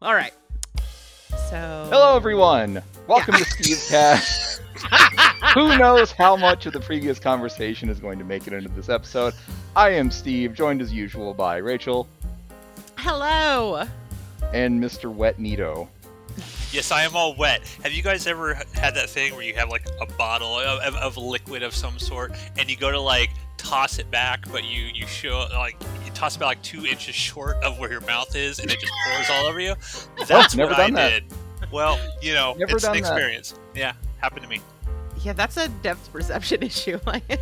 All right. So. Hello, everyone. Welcome to Stevecast. Who knows how much of the previous conversation is going to make it into this episode? I am Steve, joined as usual by Rachel. Hello. And Mr. Wet Nito. Yes, I am all wet. Have you guys ever had that thing where you have like a bottle of liquid of some sort, and you go to like toss it back, but you toss it back like 2 inches short of where your mouth is, and it just pours all over you? That's never what done I that. did. Well, Never it's done an that. experience. Yeah, happened to me. Yeah, that's a depth perception issue. Definitely,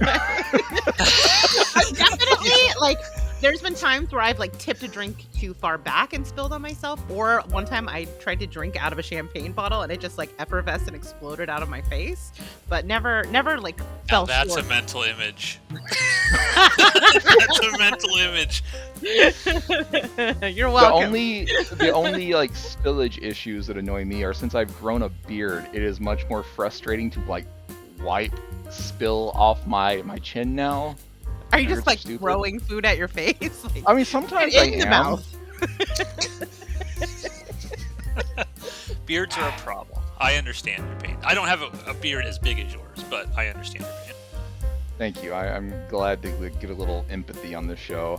there's been times where I've tipped a drink too far back and spilled on myself. Or one time I tried to drink out of a champagne bottle and it just effervesced and exploded out of my face. But never fell That's short. a mental image. That's a mental image. You're welcome. The only spillage issues that annoy me are since I've grown a beard, it is much more frustrating to wipe spill off my chin now. Are you just stupid. throwing food at your face? I mean, sometimes in I the am. mouth. Beards are a problem. I understand your pain. I don't have a beard as big as yours, but I understand your pain. Thank you. I'm glad to get a little empathy on this show.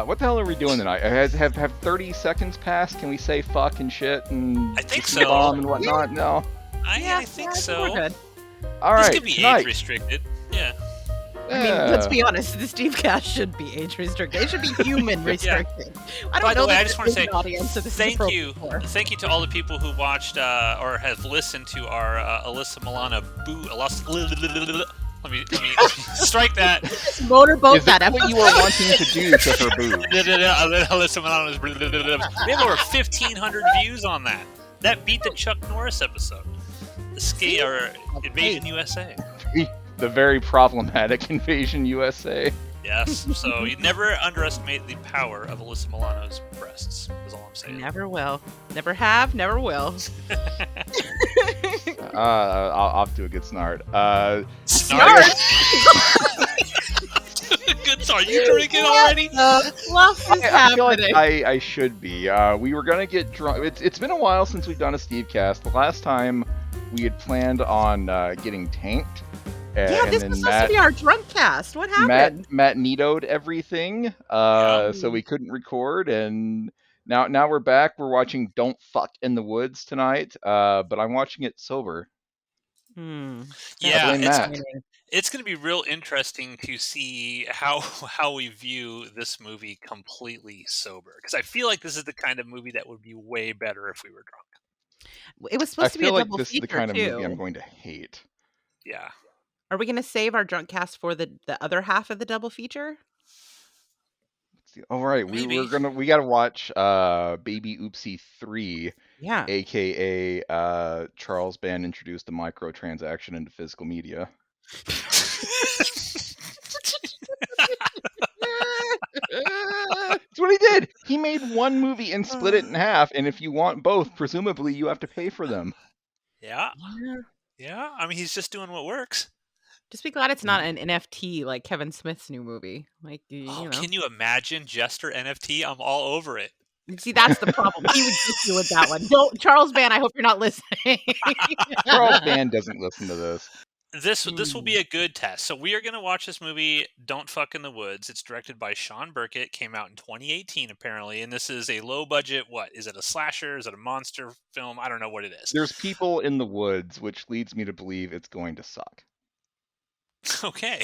What the hell are we doing tonight? Have 30 seconds passed? Can we say fuck and shit and I think so. so. Bomb and whatnot? No. I think so. We're good. All right. This could be tonight. age restricted. Yeah. I mean, let's be honest. The Stevecast should be age restricted. It should be human restricted. I don't By know. the way, that I just want to say audience, so this is thank you. appropriate for. Thank you to all the people who watched or have listened to our Alyssa Milano Let me strike that. Motorboat Is that that what episode. you were wanting to do to her boob? Alyssa Milano's. We have over 1,500 views on that. That beat the Chuck Norris episode. The skate or Invasion USA. The very problematic Invasion USA. Yes. So you never underestimate the power of Alyssa Milano's breasts. Is all I'm saying. Never will. Never have. Never will. Off to a good snart. Snart. Good start. You drinking already? Fluff is I feel like happening. I should be. We were gonna get drunk. It's been a while since we've done a Stevecast. The last time we had planned on getting tanked. Yeah, and this then was supposed to be our drunk cast. What happened? Matt Nito'd everything, so we couldn't record, and now we're back. We're watching Don't Fuck in the Woods tonight, but I'm watching it sober. Yeah, blame Matt. it's going to be real interesting to see how we view this movie completely sober, because I feel like this is the kind of movie that would be way better if we were drunk. It was I supposed to be feel a like double this is feature the kind of too. movie I'm going to hate. Yeah. Are we going to save our drunk cast for the other half of the double feature? All right, we gotta watch Baby Oopsie 3, Yeah. aka Charles Band introduced the microtransaction into physical media. That's what he did. He made one movie and split it in half, and if you want both, presumably you have to pay for them. Yeah. I mean, he's just doing what works. Just be glad it's not an NFT like Kevin Smith's new movie. You know. Can you imagine Jester NFT? I'm all over it. See, that's the problem. He would get you with that one. Don't, Charles Band, I hope you're not listening. Charles Band doesn't listen to this. This will be a good test. So we are going to watch this movie, Don't Fuck in the Woods. It's directed by Sean Burkett. Came out in 2018, apparently. And this is a low budget, what? Is it a slasher? Is it a monster film? I don't know what it is. There's people in the woods, which leads me to believe it's going to suck. Okay.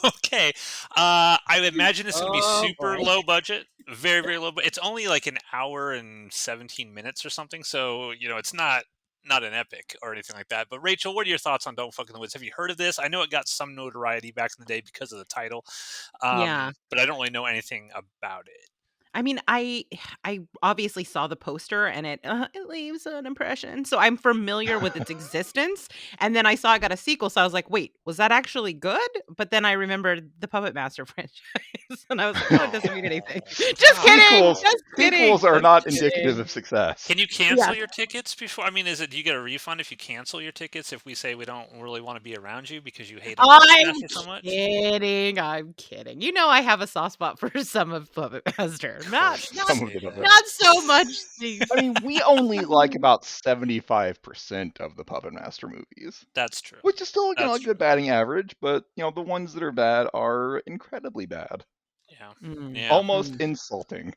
Okay. I imagine it's going to be super low budget. Very, very low. But it's only like an hour and 17 minutes or something. So, it's not an epic or anything like that. But Rachel, what are your thoughts on Don't Fuck in the Woods? Have you heard of this? I know it got some notoriety back in the day because of the title. Yeah. But I don't really know anything about it. I mean, I obviously saw the poster and it leaves an impression. So I'm familiar with its existence. And then I saw it got a sequel. So I was like, wait, was that actually good? But then I remembered the Puppet Master franchise. And I was like, oh, it doesn't mean anything. Just kidding. Sequels are not indicative of success. Can you cancel your tickets before? I mean, do you get a refund if you cancel your tickets if we say we don't really want to be around you because you hate I'm so much? kidding. I'm kidding. I have a soft spot for some of Puppet Master. not Some of it of it. not so much, Steve. I mean, we only like about 75% of the Puppet Master movies, That's true. which is still, That's a good batting average. But the ones that are bad are incredibly bad, Yeah. almost insulting.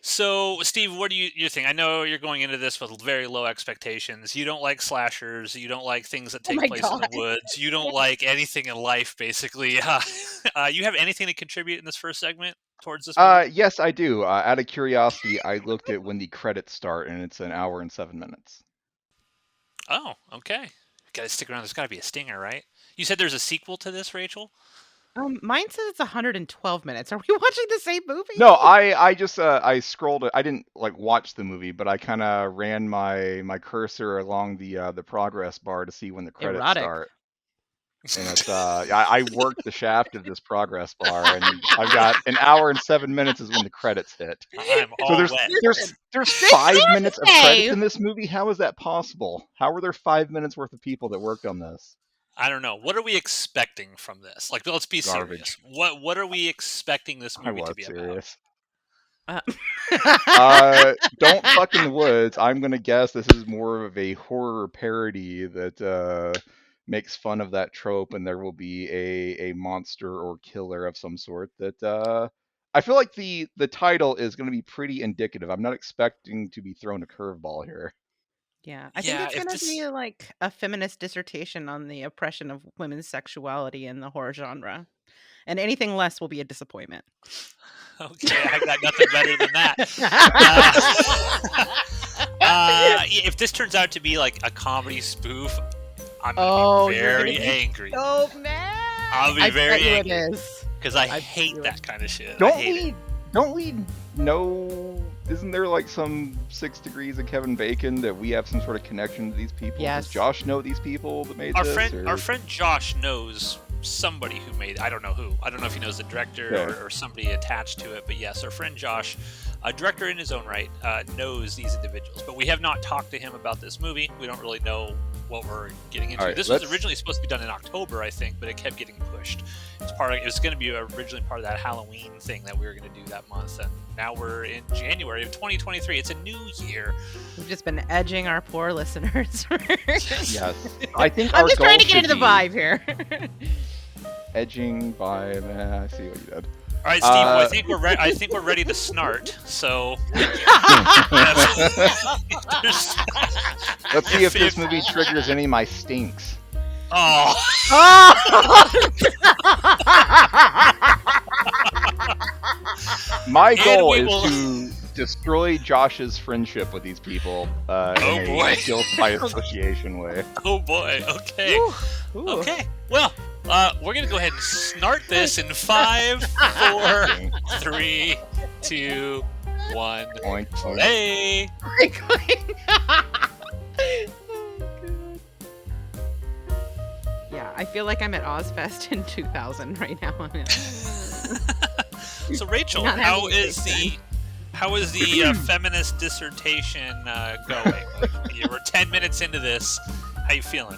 So, Steve, what do you think? I know you're going into this with very low expectations. You don't like slashers. You don't like things that take my place in the God. woods. You don't like anything in life, basically. You have anything to contribute in this first segment towards this movie? Yes, I do. Out of curiosity, I looked at when the credits start, and it's an hour and 7 minutes. Oh, okay. Gotta stick around. There's got to be a stinger, right? You said there's a sequel to this, Rachel? Mine says it's 112 minutes. Are we watching the same movie? No, I just I scrolled it. I didn't watch the movie, but I kind of ran my cursor along the progress bar to see when the credits Erotic. start. And it's I worked the shaft of this progress bar, and I've got an hour and 7 minutes is when the credits hit. I'm all So there's wet. there's 5 minutes of credits in this movie. How is that possible? How were there 5 minutes worth of people that worked on this? I don't know. What are we expecting from this? Like, let's be Garbage. serious. What are we expecting this movie to be serious. about? Don't fuck in the woods. I'm gonna guess this is more of a horror parody that makes fun of that trope, and there will be a monster or killer of some sort. That I feel like the title is going to be pretty indicative. I'm not expecting to be thrown a curveball here. Yeah, I think it's going to be like a feminist dissertation on the oppression of women's sexuality in the horror genre. And anything less will be a disappointment. Okay, I got nothing better than that. If this turns out to be like a comedy spoof, I'm gonna be very angry. Oh man! I'll be very angry. It is. Because I hate that kind of shit. Don't we know? Isn't there like some 6 Degrees of Kevin Bacon that we have some sort of connection to these people? Yes. Does Josh know these people that made this? Our friend Josh knows somebody who made. I don't know who. I don't know if he knows the director or somebody attached to it. But yes, our friend Josh, a director in his own right, knows these individuals. But we have not talked to him about this movie. We don't really know what we're getting into. Right, this was originally supposed to be done in October, I think, but it kept getting pushed. It was going to be originally part of that Halloween thing that we were going to do that month, and now we're in January of 2023. It's a new year. We've just been edging our poor listeners. Yes, I think I'm just trying to get into the vibe here. Edging vibe. I see what you did. All right, Steve. I think we're ready to snart. So let's see if this movie triggers any of my stinks. Oh. My goal is to destroy Josh's friendship with these people in a guilt by association way. Oh boy. Okay. Ooh. Okay. Well, we're gonna go ahead and snart this in 5, 4, 3, 2, 1. Play. Yeah, I feel like I'm at Ozfest in 2000 right now. So Rachel, how is the feminist dissertation going? We're 10 minutes into this. How you feeling?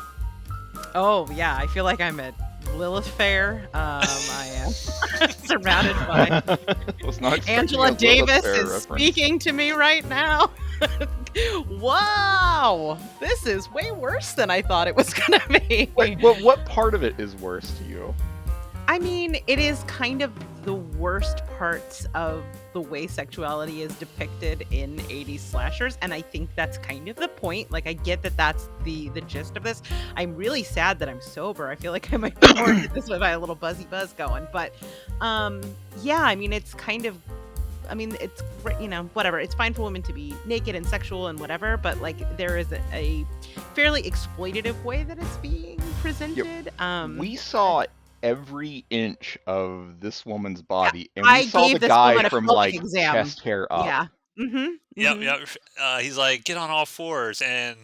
Oh yeah, I feel like I'm at Lilith Fair. I am surrounded by Angela Davis is speaking to me right now. Wow, this is way worse than I thought it was gonna be. Wait, what part of it is worse to you? I mean, it is kind of the worst parts of the way sexuality is depicted in 80s slashers, and I think that's kind of the point. Like, I get that that's the gist of this. I'm really sad that I'm sober. I feel like I might be more into this with my little buzzy buzz going. But, yeah, I mean, it's kind of, it's, whatever. It's fine for women to be naked and sexual and whatever, but, like, there is a fairly exploitative way that it's being presented. Yep. We saw every inch of this woman's body, and we saw the guy from chest hair up. Yeah. Mm-hmm. Yep. He's like, get on all fours, and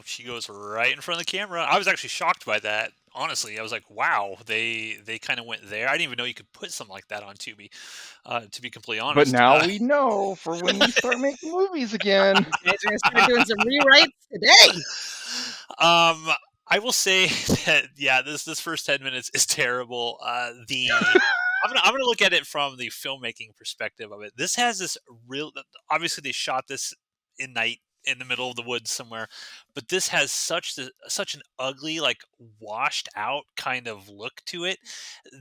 she goes right in front of the camera. I was actually shocked by that. Honestly, I was like, wow, they kind of went there. I didn't even know you could put something like that on Tubi, to be completely honest. But now we know for when we start making movies again. You guys are going to start doing some rewrites today. I will say that, yeah, this first 10 minutes is terrible. I'm gonna look at it from the filmmaking perspective of it. This has this real. Obviously, they shot this in night in the middle of the woods somewhere, but this has such an ugly, like washed out kind of look to it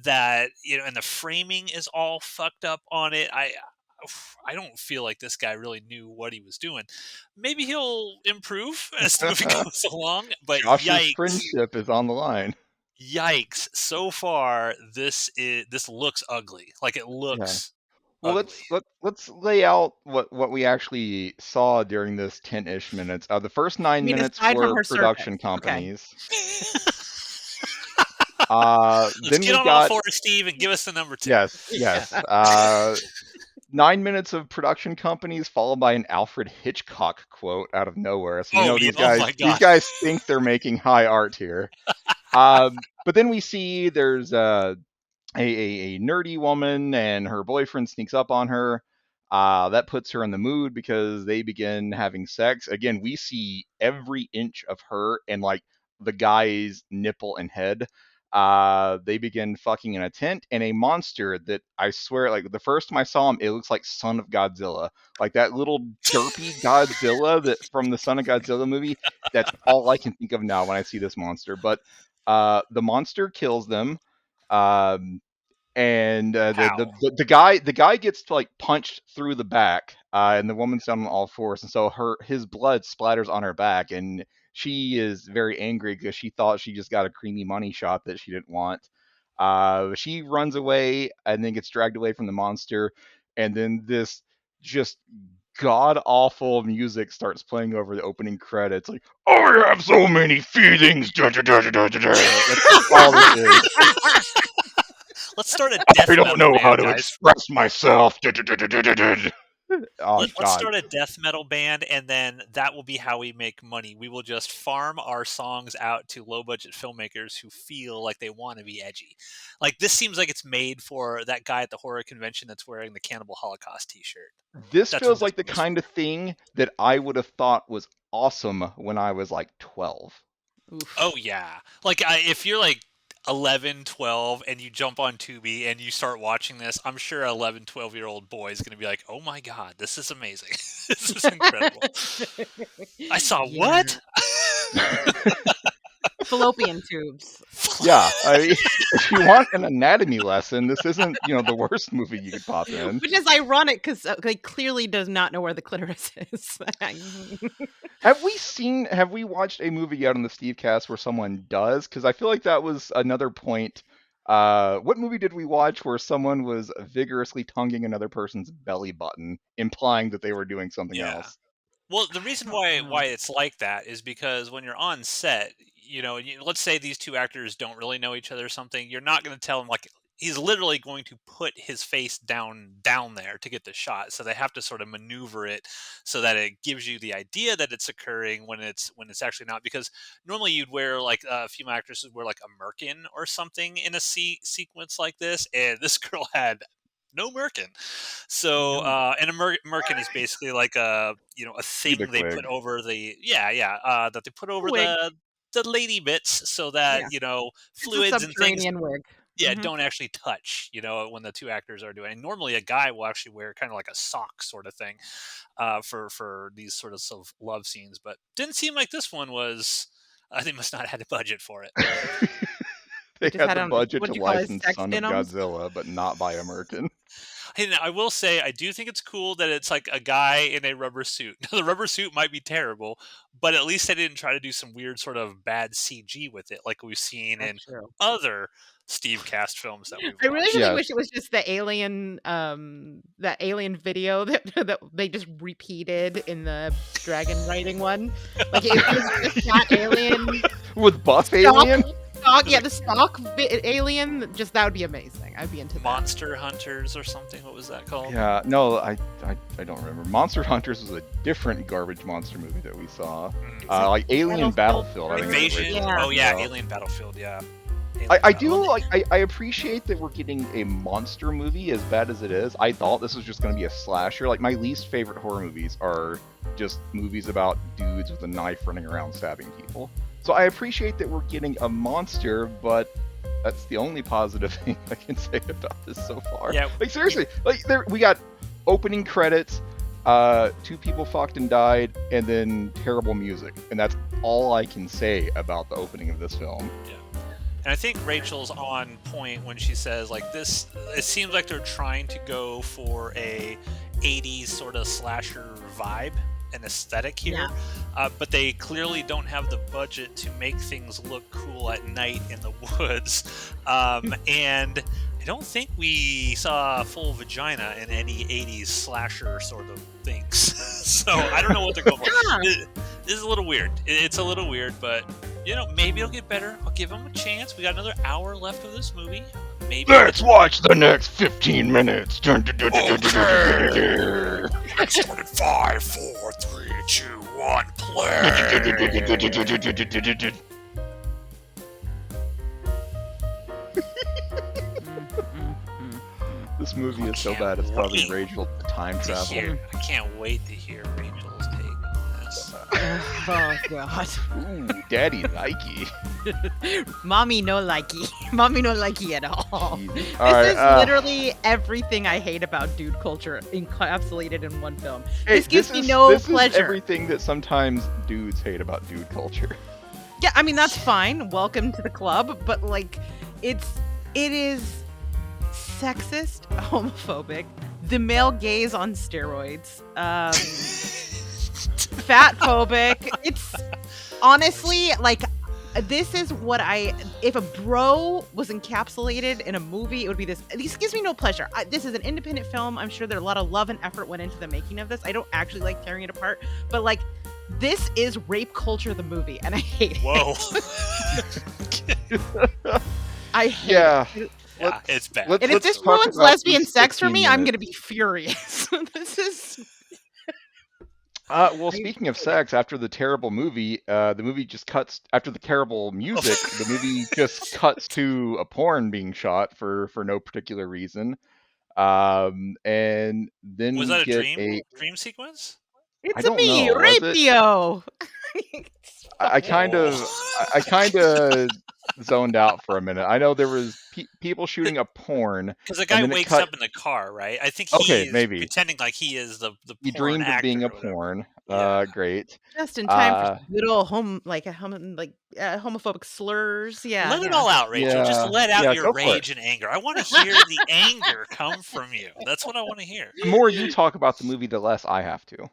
that and the framing is all fucked up on it. I don't feel like this guy really knew what he was doing. Maybe he'll improve as the movie goes along, but Josh's yikes. friendship is on the line. Yikes. So far this looks ugly. Like it Yeah. looks Well, ugly. let's lay out what we actually saw during this 10-ish minutes. The first I 9 mean, minutes aside from were her production circus. Okay. companies. Let's Then get we on all got fours, Steve, and give us the number 2. yes, Yeah. yes. 9 minutes of production companies followed by an Alfred Hitchcock quote out of nowhere. So Oh, yeah. these Oh my these god. guys think they're making high art here. But then we see there's a nerdy woman and her boyfriend sneaks up on her. That puts her in the mood because they begin having sex. Again, we see every inch of her and like the guy's nipple and head. They begin fucking in a tent, and a monster that I swear, like the first time I saw him, it looks like Son of Godzilla, like that little derpy Godzilla that from the Son of Godzilla movie. That's all I can think of now when I see this monster. But the monster kills them. Um, and How? the guy gets like punched through the back, and the woman's down on all fours, and so his blood splatters on her back, and she is very angry because she thought she just got a creamy money shot that she didn't want. She runs away and then gets dragged away from the monster, and then this just god awful music starts playing over the opening credits, like I have so many feelings. Da, da, da, da, da, da, da. That's all this is. Let's start a I death don't metal know how band, to guys. express myself. Oh Let's God. start a death metal band, and then that will be how we make money. We will just farm our songs out to low budget filmmakers who feel like they want to be edgy. Like this seems like it's made for that guy at the horror convention that's wearing the Cannibal Holocaust T-shirt. This That's what feels this like the feels for. kind of thing that I would have thought was awesome when I was like 12. Oof. Oh yeah, like if you're like 11, 12, and you jump on Tubi and you start watching this, I'm sure 11, 12-year-old boy is going to be like, "Oh my god, this is amazing! This is incredible! I saw Yeah. what?" Fallopian tubes. Yeah, if you want an anatomy lesson, this isn't the worst movie you could pop in. Which is ironic because he clearly does not know where the clitoris is. Have we watched a movie yet on the Stevecast where someone does? Because I feel like that was another point. What movie did we watch where someone was vigorously tonguing another person's belly button, implying that they were doing something Yeah. else? Well, the I reason don't why know. it's like that is because when you're on set, let's say these two actors don't really know each other or something, you're not going to tell them like he's literally going to put his face down there to get the shot. So they have to sort of maneuver it so that it gives you the idea that it's occurring when it's actually not. Because normally you'd wear like female actresses wear like a merkin or something in a sequence like this, and this girl had no merkin. So, No. and a merkin is basically like a thing Pubic they put wig. over that they put over Wig. the lady bits so that Yeah. It's a fluids and things subterranean wig. Mhm. don't actually touch when the two actors are doing. And normally a guy will actually wear kind of like a sock sort of thing for these sort of love scenes, but didn't seem like this one was. They must not have had a budget for it. They They just had had the on budget what to do you call it, license sex Son of denims? Godzilla, but not buy a Merkin. And I will say, I do think it's cool that it's like a guy in a rubber suit. Now, the rubber suit might be terrible, but at least they didn't try to do some weird sort of bad CG with it, like we've seen in That's true. other Steve Cast films that we've I really, watched. really Yes. wish it was just the alien, that alien video that that they just repeated in the dragon riding one. Like it was just that alien With Buff stock, Alien? yeah, the stock alien. Just that would be amazing. I'd be into that. Monster Hunters or something. What was that called? Yeah, no, I don't remember. Monster Hunters was a different garbage monster movie that we saw. Like Alien Battlefield, I think. Invasion. Yeah. Oh yeah, Alien Battlefield. Yeah. I do like I appreciate that we're getting a monster movie as bad as it is. I thought this was just going to be a slasher. Like my least favorite horror movies are just movies about dudes with a knife running around stabbing people. So I appreciate that we're getting a monster, but That's the only positive thing I can say about this so far. Yeah, Like seriously, like we got opening credits, two people fucked and died, and then terrible music, and that's all I can say about the opening of this film. yeah. And I think Rachel's on point when she says like this. It seems like they're trying to go for a '80s sort of slasher vibe and aesthetic here, but they clearly don't have the budget to make things look cool at night in the woods. And I don't think we saw a full vagina in any '80s slasher sort of things. So I don't know what they're going for. This is a little weird. It's a little weird, but maybe it'll get better. I'll give them a chance. We got another hour left of this movie. Maybe. Let's watch the next 15 minutes. Dun, dun, dun, dun, dun, dun, dun, dun, dun. Let's start in 5, 4, 3, 2, 1, play. This movie is so bad it's probably Rachel time travel. I can't wait to hear Rachel's take on this. Oh god. Ooh, daddy likey. Mommy no likey. Mommy no likey at all. Jeez. This Alright, is literally everything I hate about dude culture encapsulated in one film. Hey, This gives me is- no this pleasure. Is everything that sometimes dudes hate about dude culture. Yeah, I mean that's fine. Welcome to the club, but like it is sexist, homophobic, the male gaze on steroids, fat phobic. It's honestly like this is what if a bro was encapsulated in a movie, it would be this. This gives me no pleasure. This is an independent film. I'm sure there a lot of love and effort went into the making of this. I don't actually like tearing it apart, but like this is rape culture, the movie, and I hate it. Whoa. I hate it. Yeah, it's bad. And if this talk ruins about lesbian these sex for 15 me, I'm minutes. gonna be furious. This is Well, speaking of sex, after the terrible movie, the movie just cuts. After the terrible music, the movie just cuts to a porn being shot for no particular reason. And then Was we that a get dream sequence? it's I don't me, know, was it? Rapio. I kind of zoned out for a minute. I know there was people shooting a porn. Because the guy wakes up in the car, right? I think he is maybe pretending like he is the he porn dreamed of actor being a or whatever. porn. Yeah. Great. Just in time for some good old homophobic slurs. Yeah. Let it all out, Rachel. Yeah, Just let out yeah, your go for it. rage and anger. I want to hear the anger come from you. That's what I want to hear. The more you talk about the movie, the less I have to.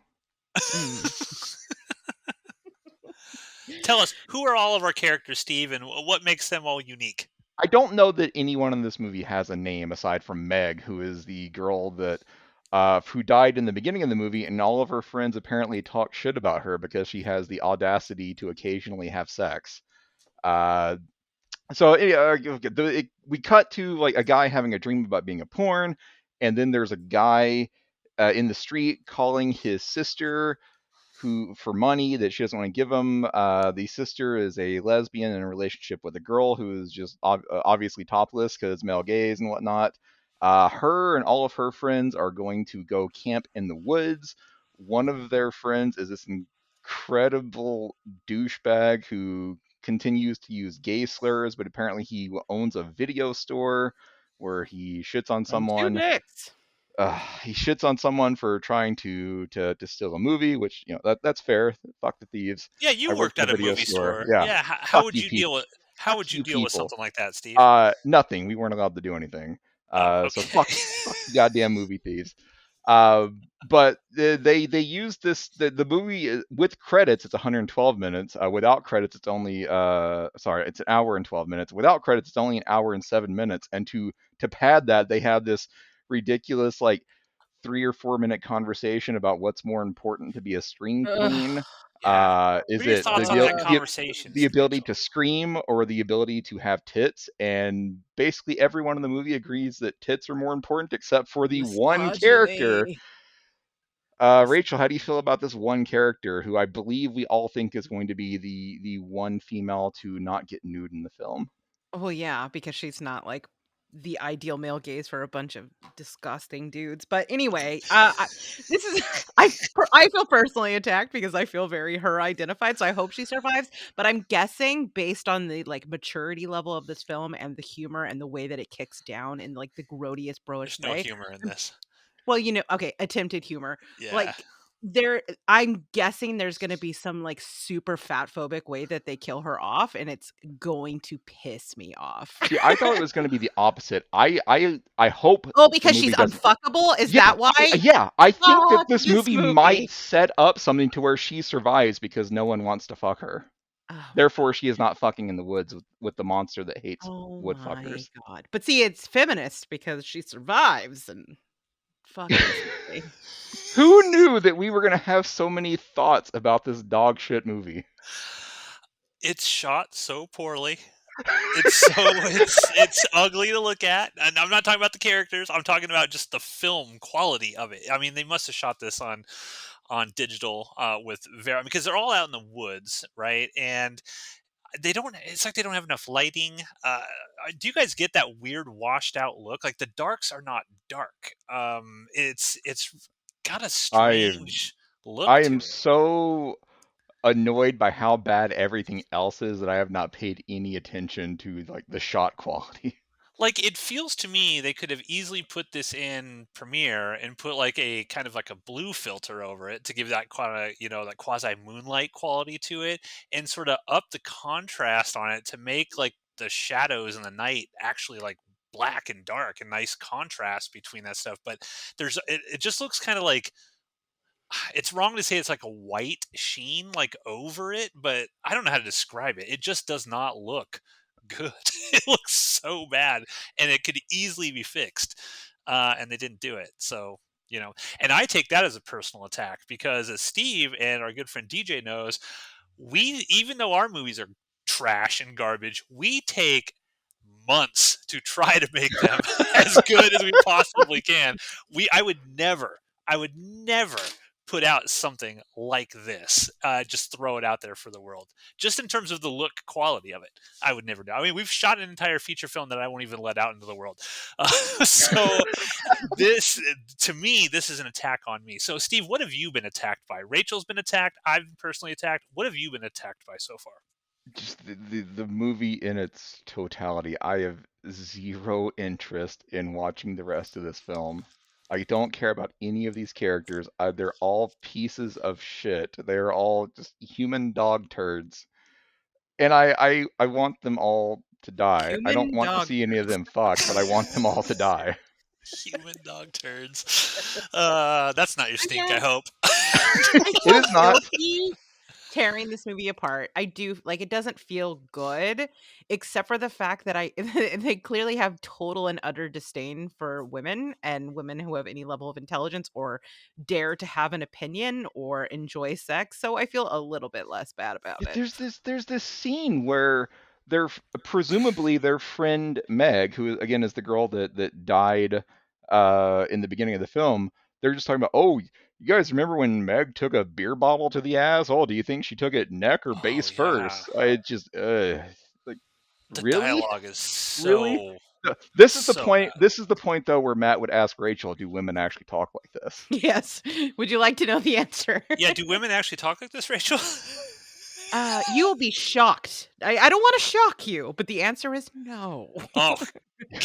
Tell us, who are all of our characters, Steve, and what makes them all unique? I don't know that anyone in this movie has a name aside from Meg, who is the girl that who died in the beginning of the movie, and all of her friends apparently talk shit about her because she has the audacity to occasionally have sex. We cut to like a guy having a dream about being a porn, and then there's a guy in the street calling his sister who for money that she doesn't want to give him. The sister is a lesbian in a relationship with a girl who is just obviously topless because male gaze and whatnot. Her and all of her friends are going to go camp in the woods. One of their friends is this incredible douchebag who continues to use gay slurs, but apparently he owns a video store where he shits on someone. He shits on someone for trying to steal a movie, which that's fair. Fuck the thieves. Yeah, you worked at a movie store. Yeah. How would you deal with with something like that, Steve? Nothing. We weren't allowed to do anything. Okay. So fuck the goddamn movie thieves. But they use this the movie with credits. It's 112 minutes. Without credits, it's only it's an hour and 12 minutes. Without credits, it's only an hour and 7 minutes. And to pad that, they have this ridiculous like 3 or 4 minute conversation about what's more important to be a scream queen. Is it the ability to scream or the ability to have tits? And basically everyone in the movie agrees that tits are more important except for the one character. Rachel, how do you feel about this one character who I believe we all think is going to be the one female to not get nude in the film? Well, yeah, because she's not like the ideal male gaze for a bunch of disgusting dudes. But anyway, this is I feel personally attacked because I feel very her identified. So I hope she survives. But I'm guessing based on the like maturity level of this film and the humor and the way that it kicks down in like the grodiest broish There's no way. humor in this. Well, okay, attempted humor. Yeah. Like I'm guessing there's gonna be some like super fat phobic way that they kill her off, and it's going to piss me off. See, I thought it was going to be the opposite. I hope Oh, the because she's movie doesn't. unfuckable? Is Yeah, that why? yeah. I think that Fuck this this movie might movie. set up something to where she survives because no one wants to fuck her. Oh my Therefore, she is not fucking in the woods with the monster that hates oh my woodfuckers. god. But see, it's feminist because she survives and fuck this movie. Who knew that we were going to have so many thoughts about this dog shit movie? It's shot so poorly. It's ugly to look at, and I'm not talking about the characters. I'm talking about just the film quality of it. I mean, they must have shot this on digital with because they're all out in the woods, right? And they don't. It's like they don't have enough lighting. Do you guys get that weird washed out look? Like the darks are not dark. It's got a I strange look I to am it. so annoyed by how bad everything else is that I have not paid any attention to like the shot quality. Like, it feels to me they could have easily put this in Premiere and put, like, a kind of like a blue filter over it to give that kinda, that quasi-moonlight quality to it, and sorta up the contrast on it to make, like, the shadows in the night actually, like, black and dark, and nice contrast between that stuff, but it just looks kinda like it's wrong to say it's like a white sheen, like, over it, but I don't know how to describe it. It just does not look good. It looks so bad, and it could easily be fixed, and they didn't do it. So, and I take that as a personal attack because, as Steve and our good friend DJ knows, even though our movies are trash and garbage, we take months to try to make them as good as we possibly can. I would never put out something like this. Just throw it out there for the world. Just in terms of the look quality of it, I would never do. I mean, we've shot an entire feature film that I won't even let out into the world. So this, to me, this is an attack on me. So, Steve, what have you been attacked by? Rachel's been attacked. I've been personally attacked. What have you been attacked by so far? Just the movie in its totality. I have zero interest in watching the rest of this film. I don't care about any of these characters. They're all pieces of shit. They're all just human dog turds. And I want them all to die. I don't Human want to dog see any of turds. them fuck, but I want them all to die. Human dog turds. That's not your stink, I Again, hope. I It feel is not. guilty tearing this movie apart. I do like it doesn't feel good, except for the fact that I they clearly have total and utter disdain for women and women who have any level of intelligence or dare to have an opinion or enjoy sex. So I feel a little bit less bad about it. There's this scene where presumably their friend Meg, who again is the girl that died in the beginning of the film. They're just talking about, oh, you guys remember when Meg took a beer bottle to the ass? Oh, do you think she took it neck or Oh base yeah. first? I just like, The really, dialogue is really. so This is the so point. bad. This is the point though where Matt would ask Rachel, "Do women actually talk like this?" Yes. Would you like to know the answer? Yeah, do women actually talk like this, Rachel? You will be shocked. I don't want to shock you, but the answer is no. Oh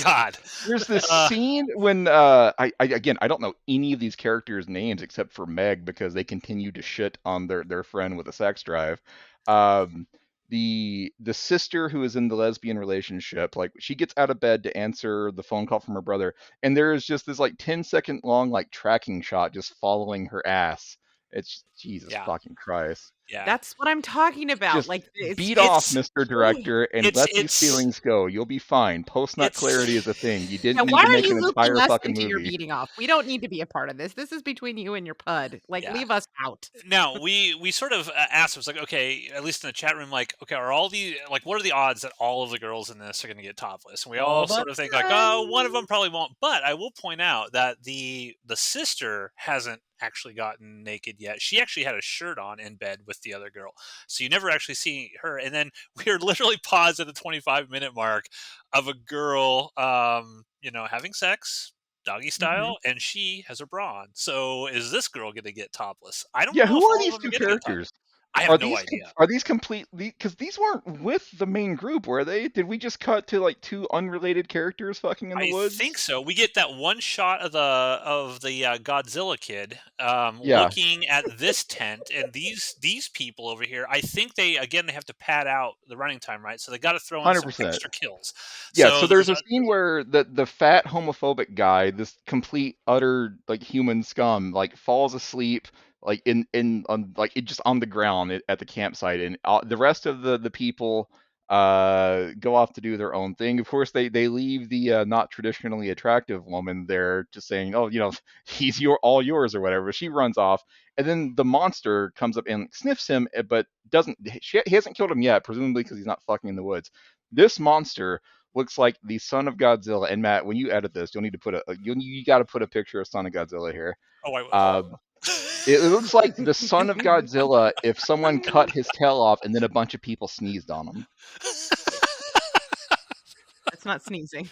God. There's this Uh, scene when I again I don't know any of these characters' names except for Meg because they continue to shit on their friend with a sex drive. Um, the sister who is in the lesbian relationship, like she gets out of bed to answer the phone call from her brother, and there is just this like 10-second long like tracking shot just following her ass. It's Jesus yeah, fucking Christ. yeah. That's what I'm talking about. Just Like it's beat off, It's Mr. Director, and it's let these it's feelings go. You'll be fine. Post-nut clarity is it's a thing. You yeah, didn't why need to are make you an looping entire us fucking into your movie. beating off? We don't need to be a part of this. This is between you and your pud. Like, yeah. leave us out. Now we sort of asked, it was like, okay, at least in the chat room, like, okay, are all the like, what are the odds that all of the girls in this are going to get topless? And we All all but sort of think like, oh, one of none. them probably won't. But I will point out that the sister hasn't actually gotten naked yet. She actually had a shirt on in bed with the other girl. So you never actually see her. And then we're literally paused at the 25-minute mark of a girl, having sex, doggy Mhm. style, and she has a bra on. So is this girl going to get topless? I don't Yeah, know who if are all of these them are two going to get topless. characters? I have Are no these idea. are these completely, because these weren't with the main group, were they? Did we just cut to like two unrelated characters fucking in the I think woods? so. We get that one shot of the Godzilla kid Yeah, looking at this tent, and these people over here. I think they have to pad out the running time, right? So they got to throw in some 100%. extra kills. Yeah, So so there's a scene where the fat homophobic guy, this complete utter like human scum, like falls asleep like in on like it just on the ground at the campsite, and the rest of the people go off to do their own thing. Of course, they leave the not traditionally attractive woman there, just saying, "Oh, he's all yours" or whatever. She runs off, and then the monster comes up and sniffs him, but doesn't. He hasn't killed him yet, presumably because he's not fucking in the woods. This monster looks like the son of Godzilla. And Matt, when you edit this, you'll need to put you got to put a picture of son of Godzilla here. oh, I will. Uh, it looks like the son of Godzilla if someone cut his tail off and then a bunch of people sneezed on him. That's not sneezing.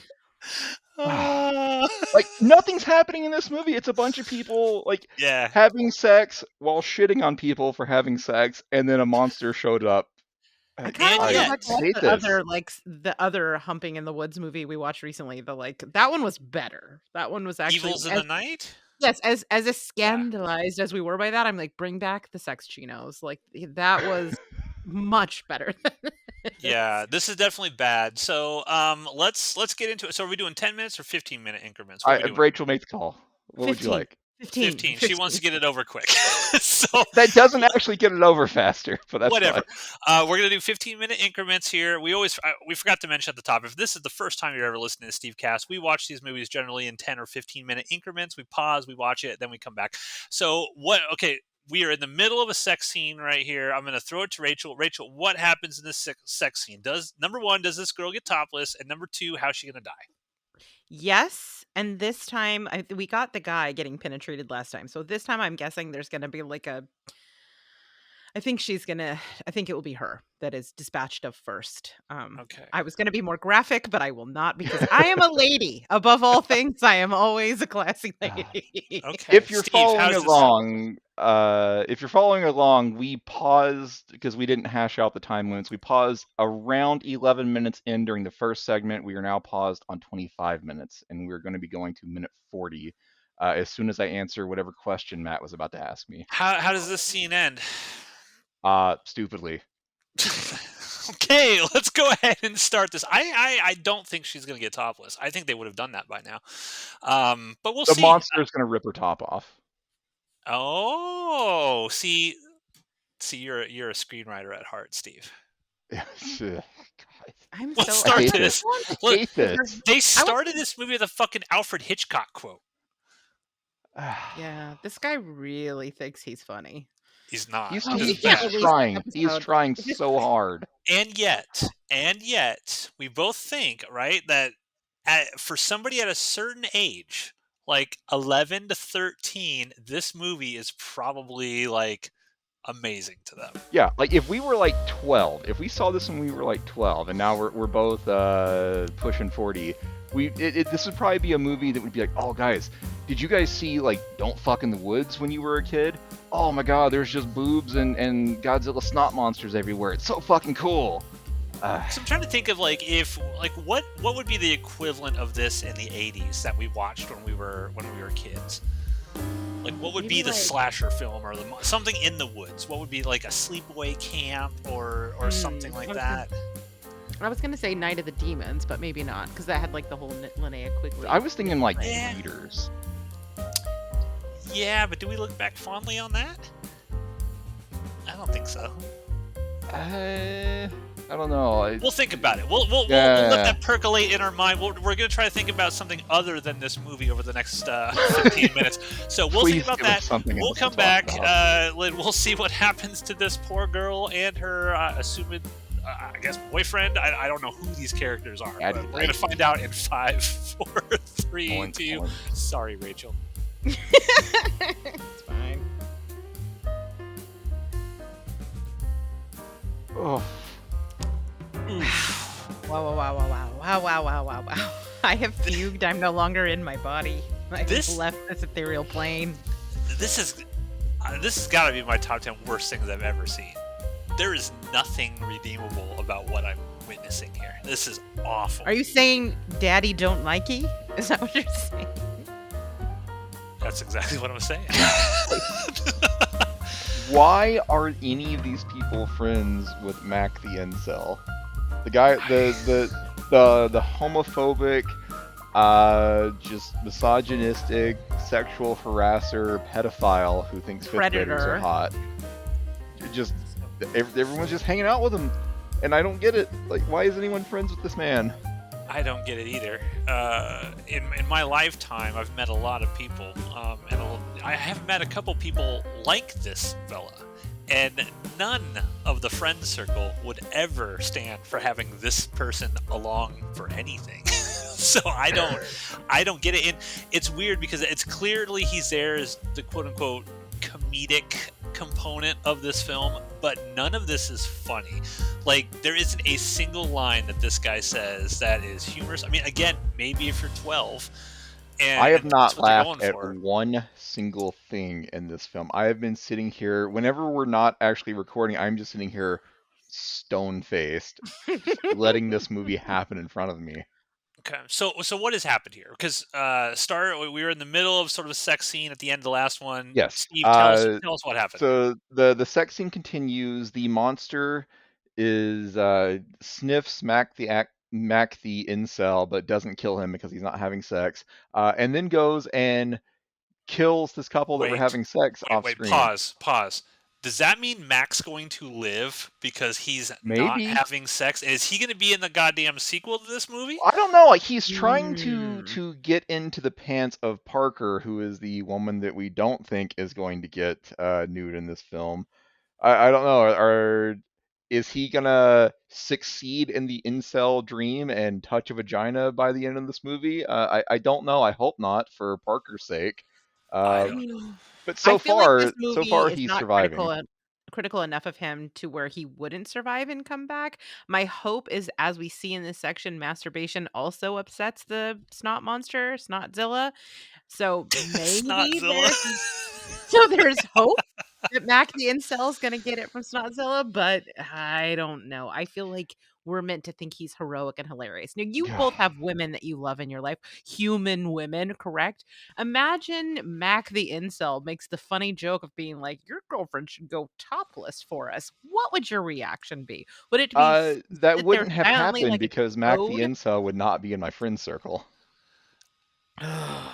Uh, Like nothing's happening in this movie. It's a bunch of people like yeah. having sex while shitting on people for having sex, and then a monster showed up. I kind of And want to go I back yet, and watch hate the this. other, the other Humping in the Woods movie we watched recently. That one was better. That one was actually Evils in the Night. yes, as Yeah. scandalized as we were by that. I'm like, bring back the sex chinos. Like that was much better than Yeah, this. this is definitely bad. So let's get into it. So are we doing 10 minutes or 15-minute increments? What are we doing? Rachel, make the call. What would you 15, like? 15, 15. She wants 15. to get it over quick. So That doesn't actually get it over faster, but that's whatever. fine. We're gonna do 15-minute increments here. We forgot to mention at the top, if this is the first time you're ever listening to Stevecast, we watch these movies generally in 10 or 15-minute increments. We pause, we watch it, then we come back. So okay, we are in the middle of a sex scene right here. I'm going to throw it to Rachel. Rachel, what happens in this sex scene? Number one, does this girl get topless? And number two, how's she going to die? Yes, and this time we got the guy getting penetrated last time. So this time I'm guessing there's going to be I think it will be her that is dispatched of first. Okay. I was going to be more graphic, but I will not because I am a lady. Above all things, I am always a classy lady. Okay. If you're Steve, following how's this? along, we paused because we didn't hash out the time limits. We paused around 11 minutes in during the first segment. We are now paused on 25 minutes, and we're going to be going to minute 40 as soon as I answer whatever question Matt was about to ask me. How does this scene end? Stupidly. Okay, let's go ahead and start this. I don't think she's going to get topless. I think they would have done that by now. But we'll The see. monster is going to rip her top off. Oh, see, you're a screenwriter at heart, Steve. I'm Let's so start hate this. I hate this. They started this movie with a fucking Alfred Hitchcock quote. Yeah, this guy really thinks he's funny. He's not. He's This is can't bad. release trying. an He's episode. trying so hard. And yet, we both think, right, that for somebody at a certain age, like 11 to 13, this movie is probably like amazing to them. Yeah, like if we were like 12, if we saw this when we were like 12, and now we're both pushing 40, this would probably be a movie that would be like, oh guys, did you guys see like Don't Fuck in the Woods when you were a kid? Oh my god, there's just boobs and Godzilla snot monsters everywhere. It's so fucking cool. So I'm trying to think of what would be the equivalent of this in the 80s that we watched when we were kids. Like, what would be the slasher film or something in the woods? What would be like a sleepaway camp or something like that? I was gonna say Night of the Demons, but maybe not because that had like the whole Linnea Quigley. I was thinking like Yeah. Leaders. Yeah, but do we look back fondly on that? I don't think so. I don't know. We'll think about it. We'll let that percolate in our mind. We're going to try to think about something other than this movie over the next 15 minutes. So we'll Please think about give us that. something We'll else to come talk back. about. We'll see what happens to this poor girl and her assumed, I guess, boyfriend. I don't know who these characters are. But we're going to find out in 5, 4, 3, 2. Sorry, Rachel. It's fine. Oh, Wow, wow, wow, wow, wow, wow, wow, wow, wow, wow. I have fugued. I'm no longer in my body. I have this left this ethereal plane. this is this has got to be my top 10 worst things I've ever seen. There is nothing redeemable about what I'm witnessing here. This is awful. Are you saying Daddy don't likey? Is that what you're saying? That's exactly what I'm saying. why are any of these people friends with Mac the incel? The guy, the homophobic, just misogynistic, sexual harasser, pedophile who thinks fifth graders are Predator. hot. Just everyone's just hanging out with him, and I don't get it. Like, why is anyone friends with this man? I don't get it either. In my lifetime, I've met a lot of people, I have met a couple people like this fella, and none of the friend circle would ever stand for having this person along for anything. So I don't get it. And it's weird because it's clearly he's there as the quote unquote comedic component of this film, but none of this is funny. Like, there isn't a single line that this guy says that is humorous. I mean, again, maybe if you're 12 I have and that's not what you're going laughed at for. one single thing in this film. I have been sitting here, whenever we're not actually recording, I'm just sitting here stone faced, just letting this movie happen in front of me. Okay, so what has happened here? Because we were in the middle of sort of a sex scene at the end of the last one. Yes. Steve, tell us what happened. So the sex scene continues. The monster is sniffs Mac the incel, but doesn't kill him because he's not having sex. And then goes and kills this couple that were Wait, having sex off wait, screen. pause. Does that mean Mac's going to live because he's not Maybe. having sex? Is he going to be in the goddamn sequel to this movie? I don't know. Like, he's trying to Hmm. get into the pants of Parker, who is the woman that we don't think is going to get nude in this film. I don't know. Is he gonna succeed in the incel dream and touch a vagina by the end of this movie? I don't know. I hope not, for Parker's sake. I Uh, don't know. but I feel like this so movie far is he's not surviving. critical enough of him to where he wouldn't survive and come back. My hope is, as we see in this section, masturbation also upsets the snot monster, Snotzilla. So maybe Snotzilla. there's hope that Mac the Incel is gonna get it from Snotzilla, but I don't know. I feel like we're meant to think he's heroic and hilarious. Now, you both have women that you love in your life, human women, correct? Imagine Mac the Incel makes the funny joke of being like, "Your girlfriend should go topless for us." What would your reaction be? Would it be That sit there wouldn't have silently happened like a because Mac the toad? incel would not be in my friend circle.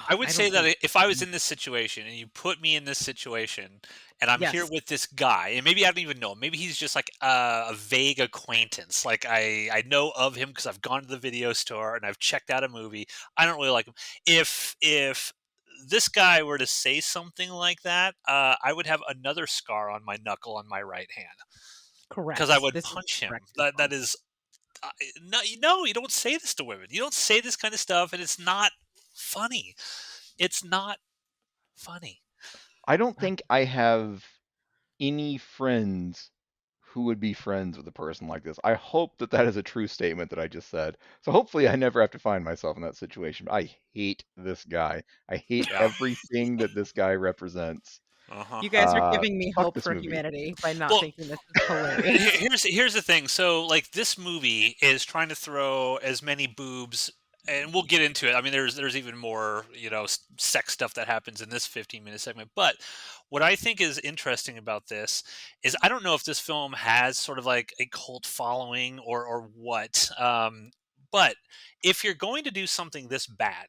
I would I say don't that think if I was in this situation and you put me in this situation and I'm here yes, with this guy and maybe I don't even know him, maybe he's just like a vague acquaintance. Like I know of him because I've gone to the video store and I've checked out a movie. I don't really like him. If this guy were to say something like that, I would have another scar on my knuckle on my right hand because I correct. would This is punch the him. correct That response. is no, no, you don't say this to women. You don't say this kind of stuff, and it's not funny. It's not funny. I don't think I have any friends who would be friends with a person like this. I hope that that is a true statement that I just said. So hopefully I never have to find myself in that situation. But I hate this guy. I hate Yeah. everything that this guy represents. Uh huh. You guys are giving me Fuck hope this for movie. humanity by not Well, thinking this is hilarious. here's the thing. So like this movie is trying to throw as many boobs, and we'll get into it. I mean, there's even more sex stuff that happens in this 15-minute segment. But what I think is interesting about this is I don't know if this film has sort of like a cult following or what. But if you're going to do something this bad,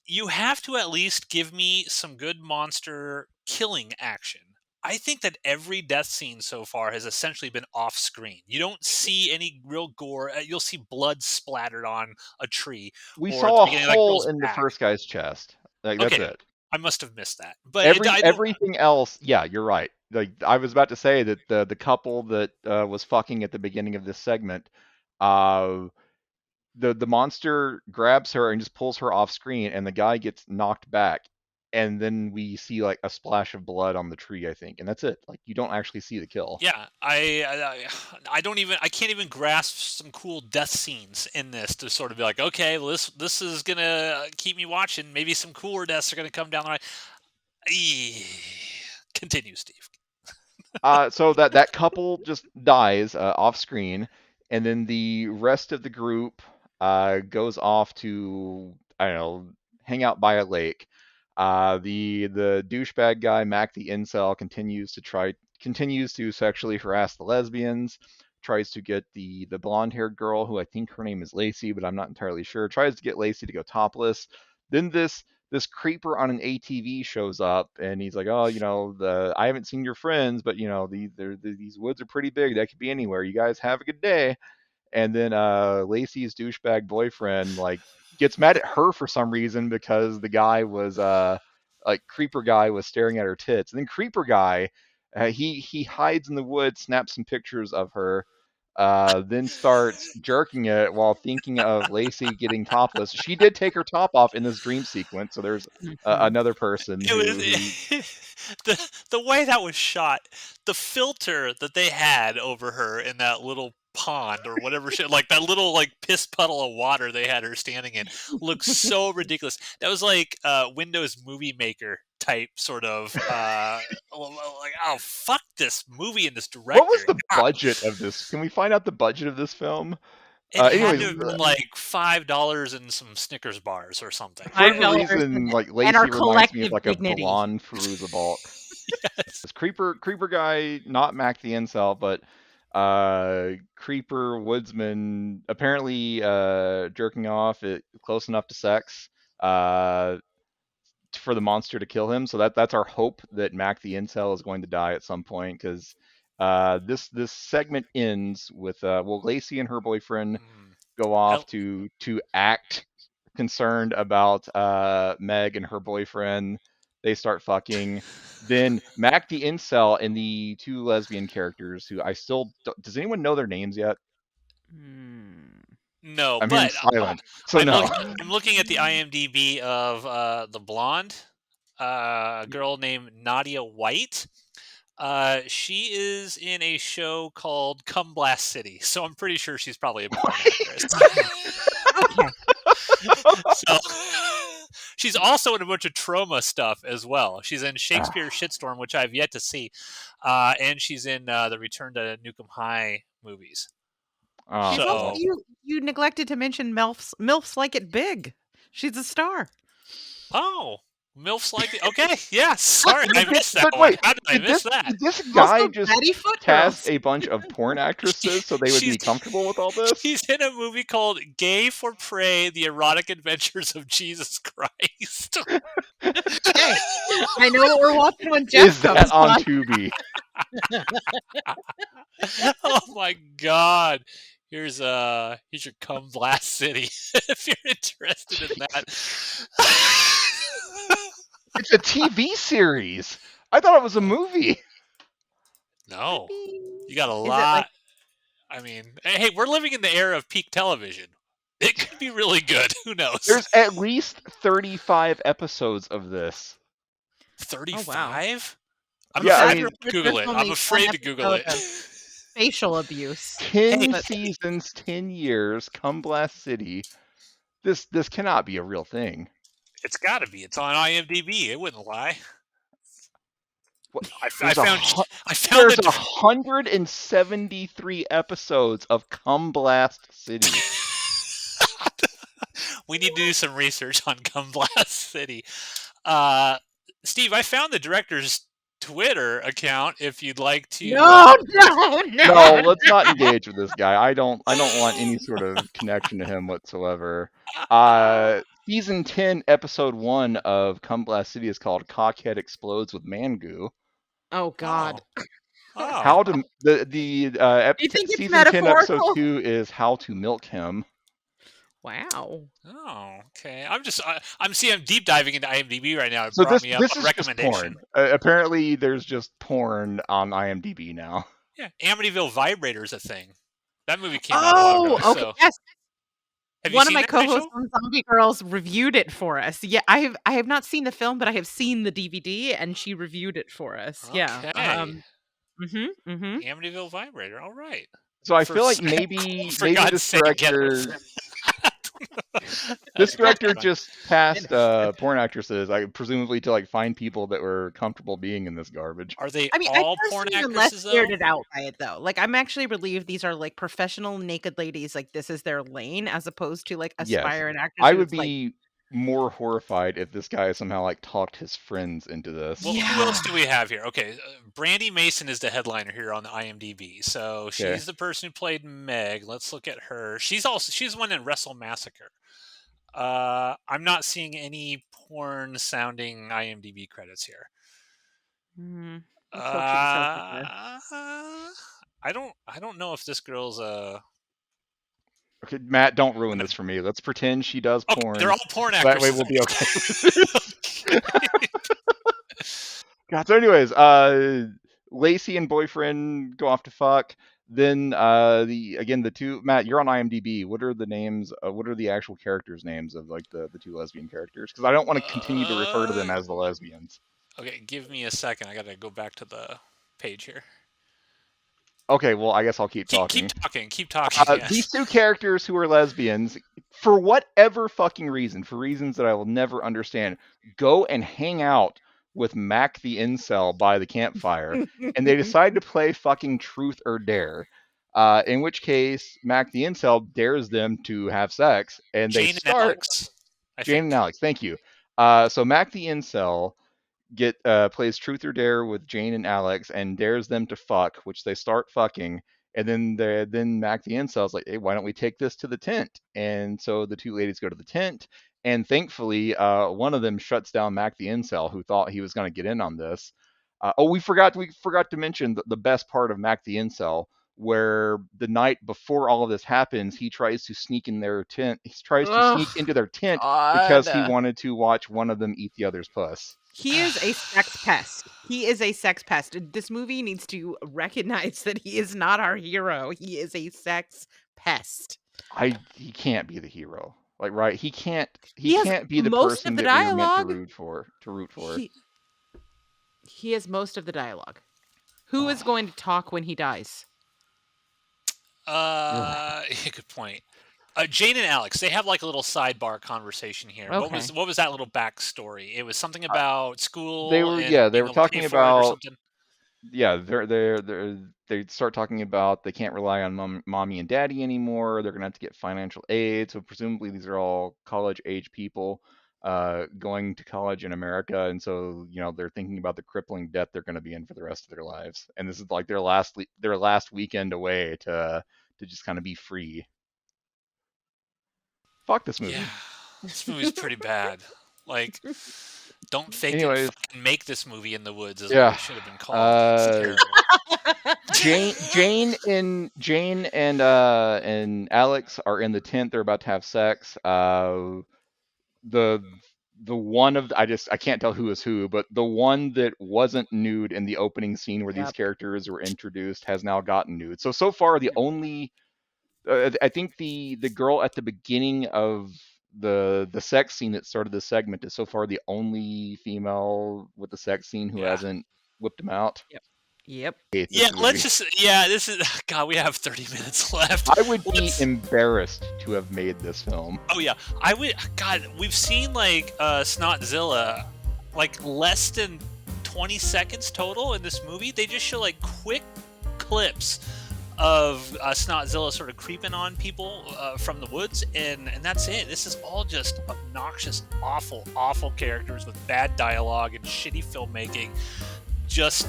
you have to at least give me some good monster killing action. I think that every death scene so far has essentially been off screen. You don't see any real gore. You'll see blood splattered on a tree We or at the saw a beginning of that hole girl's in the back. first guy's chest. Like, that's Okay, it. I must have missed that. But I don't. Everything else, yeah, you're right. Like, I was about to say that the couple that was fucking at the beginning of this segment, uh, the monster grabs her and just pulls her off screen, and the guy gets knocked back. and then we see like a splash of blood on the tree, I think, and that's it. Like you don't actually see the kill. Yeah, I don't even I can't even grasp some cool death scenes in this to sort of be like, okay, well, this is gonna keep me watching. Maybe some cooler deaths are gonna come down the line. Continue, Steve. So that couple just dies off screen, and then the rest of the group goes off to, I don't know, hang out by a lake. The douchebag guy Mac the incel continues to sexually harass the lesbians. Tries to get the blonde haired girl, who I think her name is Lacey, but I'm not entirely sure. Tries to get Lacey to go topless. Then this creeper on an ATV shows up, and he's like, "Oh, I haven't seen your friends, but these woods are pretty big. That could be anywhere. You guys have a good day." And then Lacey's douchebag boyfriend like gets mad at her for some reason because the guy was like creeper guy was staring at her tits, and then creeper guy he hides in the woods, snaps some pictures of her. Then starts jerking it while thinking of Lacey getting topless. She did take her top off in this dream sequence, so there's Mhm. another person It who was the way that was shot, the filter that they had over her in that little pond or whatever shit, like that little like piss puddle of water they had her standing in, looks so ridiculous. That was like Windows Movie Maker type sort of like, oh fuck this movie and this What was director. the budget of this? Can we find out the budget of this film? It had to Anyways, have been like $5 and some Snickers bars or something. for whatever $5 reason, like and our Lacey reminds me of collective like a dignity. blonde Feruza Balk. Yes. This creeper guy, not Mac the incel, but creeper woodsman, apparently jerking off close enough to sex for the monster to kill him. So that's our hope that Mac the incel is going to die at some point, because this segment ends with Lacey and her boyfriend Mm. go I, off to act concerned about Meg and her boyfriend. They start fucking. Then Mac the incel and the two lesbian characters, who I still does anyone know their names yet? Hmm. no, I'm hearing but silent, so I'm no. look I'm looking at the IMDb of the blonde girl named Nadia White. She is in a show called Come Blast City, so I'm pretty sure she's probably a porn actress. Okay. So she's also in a bunch of trauma stuff as well. She's in Shakespeare Shitstorm, which I've yet to see, and she's in the Return to Nukem High movies. Oh She's also So, well. you neglected to mention MILFs like it big. She's a star. oh, MILFs like it. Okay, yeah, sorry, I missed that But one. wait, How did I did miss this that? did this guy Also, just Betty Foot cast Girls. a bunch of porn actresses so they would She's be comfortable with all this? she's in a movie called Gay for Prey: The Erotic Adventures of Jesus Christ. Hey, I know what we're watching when Jeff Is that comes on on. Tubi? Oh my god. Here's your Come Blast City if you're interested in that. It's a TV series. I thought it was a movie. No. You got a Is it like lot. I mean, hey, we're living in the era of peak television. It could be really good. Who knows? There's at least 35 episodes of this. 35? I'm Yeah, I afraid mean- to Google it. I'm afraid to Google it. facial abuse. 10 But- seasons, 10 years, Come Blast City. This cannot be a real thing. It's got to be. It's on IMDb. It wouldn't lie. What- I There's found There's the 173 episodes of Come Blast City. We need to do some research on Come Blast City. Steve, I found the director's Twitter account if you'd like to. No. No, let's not engage with this guy. I don't want any sort of connection to him whatsoever. Season 10, episode 1 of Come Blast City is called Cockhead Explodes with Man Goo. Oh God. Oh. How to the Do you think it's season 10 episode metaphorical? 2 is How to Milk Him. Wow. Oh, okay. I'm deep diving into IMDb right now. It So brought me up this a is just recommendation. porn. Apparently there's just porn on IMDb now. Yeah, Amityville Vibrator's a thing. That movie came out a while ago. Oh, okay. So Yes. Have you One of seen my that, co-hosts Rachel? on Zombie Girls reviewed it for us. Yeah, I have not seen the film, but I have seen the DVD, and she reviewed it for us. Yeah. Okay. Mhm. Mhm. Amityville Vibrator. All right. So I For feel like maybe God's this sake, get it. director That's perfectly fine. just cast porn actresses, presumably to like find people that were comfortable being in this garbage. Are they I mean, I all porn personally am less actresses though? weirded out by it though. Like, I'm actually relieved these are like professional naked ladies. Like, this is their lane, as opposed to like Yes, aspiring actors I who would it's like, be more horrified if this guy somehow like talked his friends into this. Well, who else yeah. do we have here? Okay, Brandy Mason is the headliner here on the IMDb. So Okay, she's the person who played Meg. Let's look at her. She's the one in Wrestle Massacre. I'm not seeing any porn sounding IMDb credits here. Let's hope she just has like a I don't know if this girl's okay, Matt, don't ruin this for me. Let's pretend she does okay. They're porn. all porn That way actresses. we'll be okay with it. God. So, anyways, Lacey and boyfriend go off to fuck. Then the two Matt, you're on IMDb. What are the names? What are the actual characters' names of like the two lesbian characters? Because I don't want to continue to refer to them as the lesbians. Okay, give me a second. I gotta go back to the page here. Okay, well, I guess I'll keep Keep talking. talking. Keep talking. Yes. These two characters who are lesbians, for whatever fucking reason, for reasons that I will never understand, go and hang out with Mac the incel by the campfire, and they decide to play fucking truth or dare. In which case, Mac the incel dares them to have sex, and they Jane and start. Alex. I Jane think. and Alex, thank you. So Mac the incel plays truth or dare with Jane and Alex and dares them to fuck, which they start fucking, and then Mac the incel's like, hey, why don't we take this to the tent? And so the two ladies go to the tent, and thankfully, one of them shuts down Mac the incel, who thought he was going to get in on this. We forgot to mention the best part of Mac the incel, where the night before all of this happens, he tries to sneak in their tent. He tries to oh sneak into their tent because he god. wanted to watch one of them eat the other's puss. He is a sex pest. He is a sex pest. This movie needs to recognize that he is not our hero. He is a sex pest. He can't be the hero. Like, right, he He has can't be the most person of the that we are meant to dialogue. root for. He has most of the dialogue. Who is going to talk when he dies? Good point. Jane and Alex, they have like a little sidebar conversation here. Okay. What was that little backstory? It was something about school They were and they being were able to pay talking for it or about something. they start talking about they can't rely on mommy and daddy anymore. They're gonna have to get financial aid. So presumably these are all college age people going to college in America, and so they're thinking about the crippling debt they're going to be in for the rest of their lives. And this is like their last weekend away to just kind of be free. Fuck this movie. Yeah, this movie's pretty bad. Like, don't fake it. Anyways, Fucking make this movie in the woods is yeah. what it should have been called. It's terrible. Jane and Alex are in the tent. They're about to have sex. The one of I can't tell who is who, but the one that wasn't nude in the opening scene where these Yep. characters were introduced has now gotten nude. So far the only I think the girl at the beginning of the sex scene that started the segment is so far the only female with the sex scene who Yeah. hasn't whipped him out. Yep. Hate this Yeah, movie. this is God, we have 30 minutes left. I would be embarrassed to have made this film. Oh yeah, I would. God, we've seen like Snotzilla, like less than 20 seconds total in this movie. They just show like quick clips of Snotzilla sort of creeping on people from the woods, and that's it. This is all just obnoxious, awful characters with bad dialogue and shitty filmmaking. Just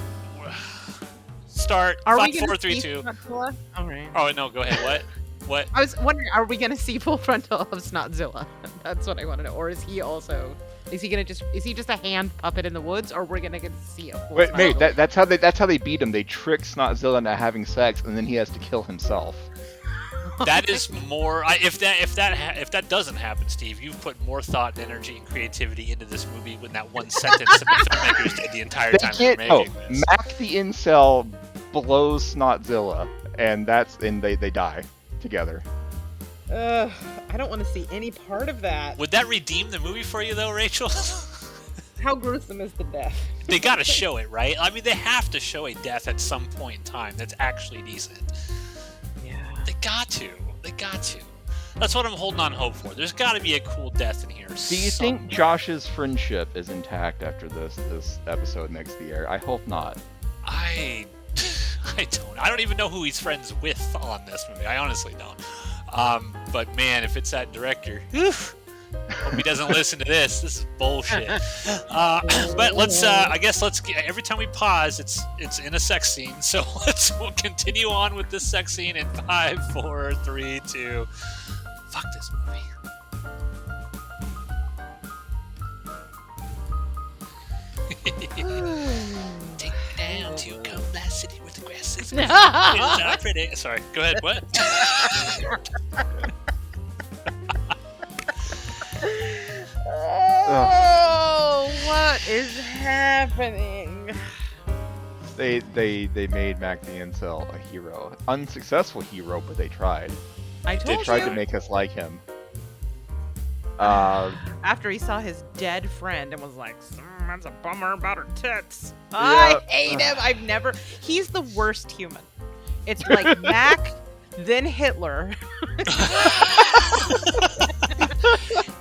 start. Are 5, we gonna 4, 3, see 2. Snotzilla? All right. Oh no, go ahead. What? I was wondering, are we gonna see full frontal of Snotzilla? That's what I want to know. Or is he also? Is he just a hand puppet in the woods, or we're gonna get to see a full? Wait, mate, Snotzilla? that's how they beat him. They trick Snotzilla into having sex, and then he has to kill himself. That is more. If that doesn't happen, Steve, you've put more thought and energy and creativity into this movie with that one sentence that the filmmakers did the entire time they were making this. Mac the incel blows Snotzilla, and they die together. I don't want to see any part of that. Would that redeem the movie for you, though, Rachel? How gruesome is the death? They got to show it, right? I mean, they have to show a death at some point in time that's actually decent. Yeah. They got to. They got to. That's what I'm holding on hope for. There's got to be a cool death in here. Do you think Josh's friendship is intact after this episode makes the air? I hope not. I don't. I don't even know who he's friends with on this movie. I honestly don't. But man, if it's that director, hope he doesn't listen to this. This is bullshit. But let's. I guess let's. Every time we pause, it's in a sex scene. So we'll continue on with this sex scene in 5, 4, 3, 2. Fuck this movie. Take me down to Comeback City where the grass is pretty. Sorry, go ahead. What? Oh, what is happening? They made Mac the Incel a hero. Unsuccessful hero, but they tried. I They told tried you. to make us like him. After he saw his dead friend and was like, that's a bummer about her tits. I hate him. He's the worst human. It's like Mac, then Hitler.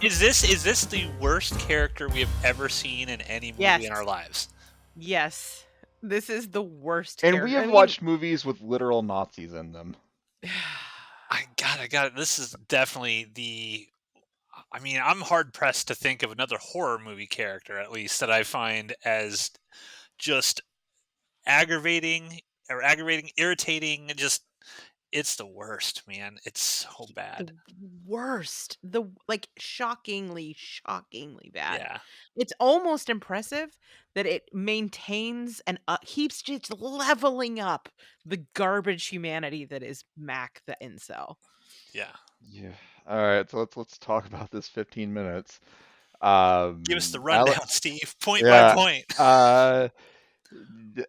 Is this the worst character we have ever seen in any movie in our lives? Yes. This is the worst And character. we have watched movies with literal Nazis in them. I got it. This is definitely the... I mean, I'm hard-pressed to think of another horror movie character, at least, that I find as just aggravating, irritating, just... It's the worst, man. It's so bad. The worst. Shockingly bad. Yeah. It's almost impressive that it maintains and keeps just leveling up the garbage humanity that is Mac the Incel. Yeah. Yeah. All right. So let's talk about this 15 minutes. Give us the rundown, Steve. Point by point.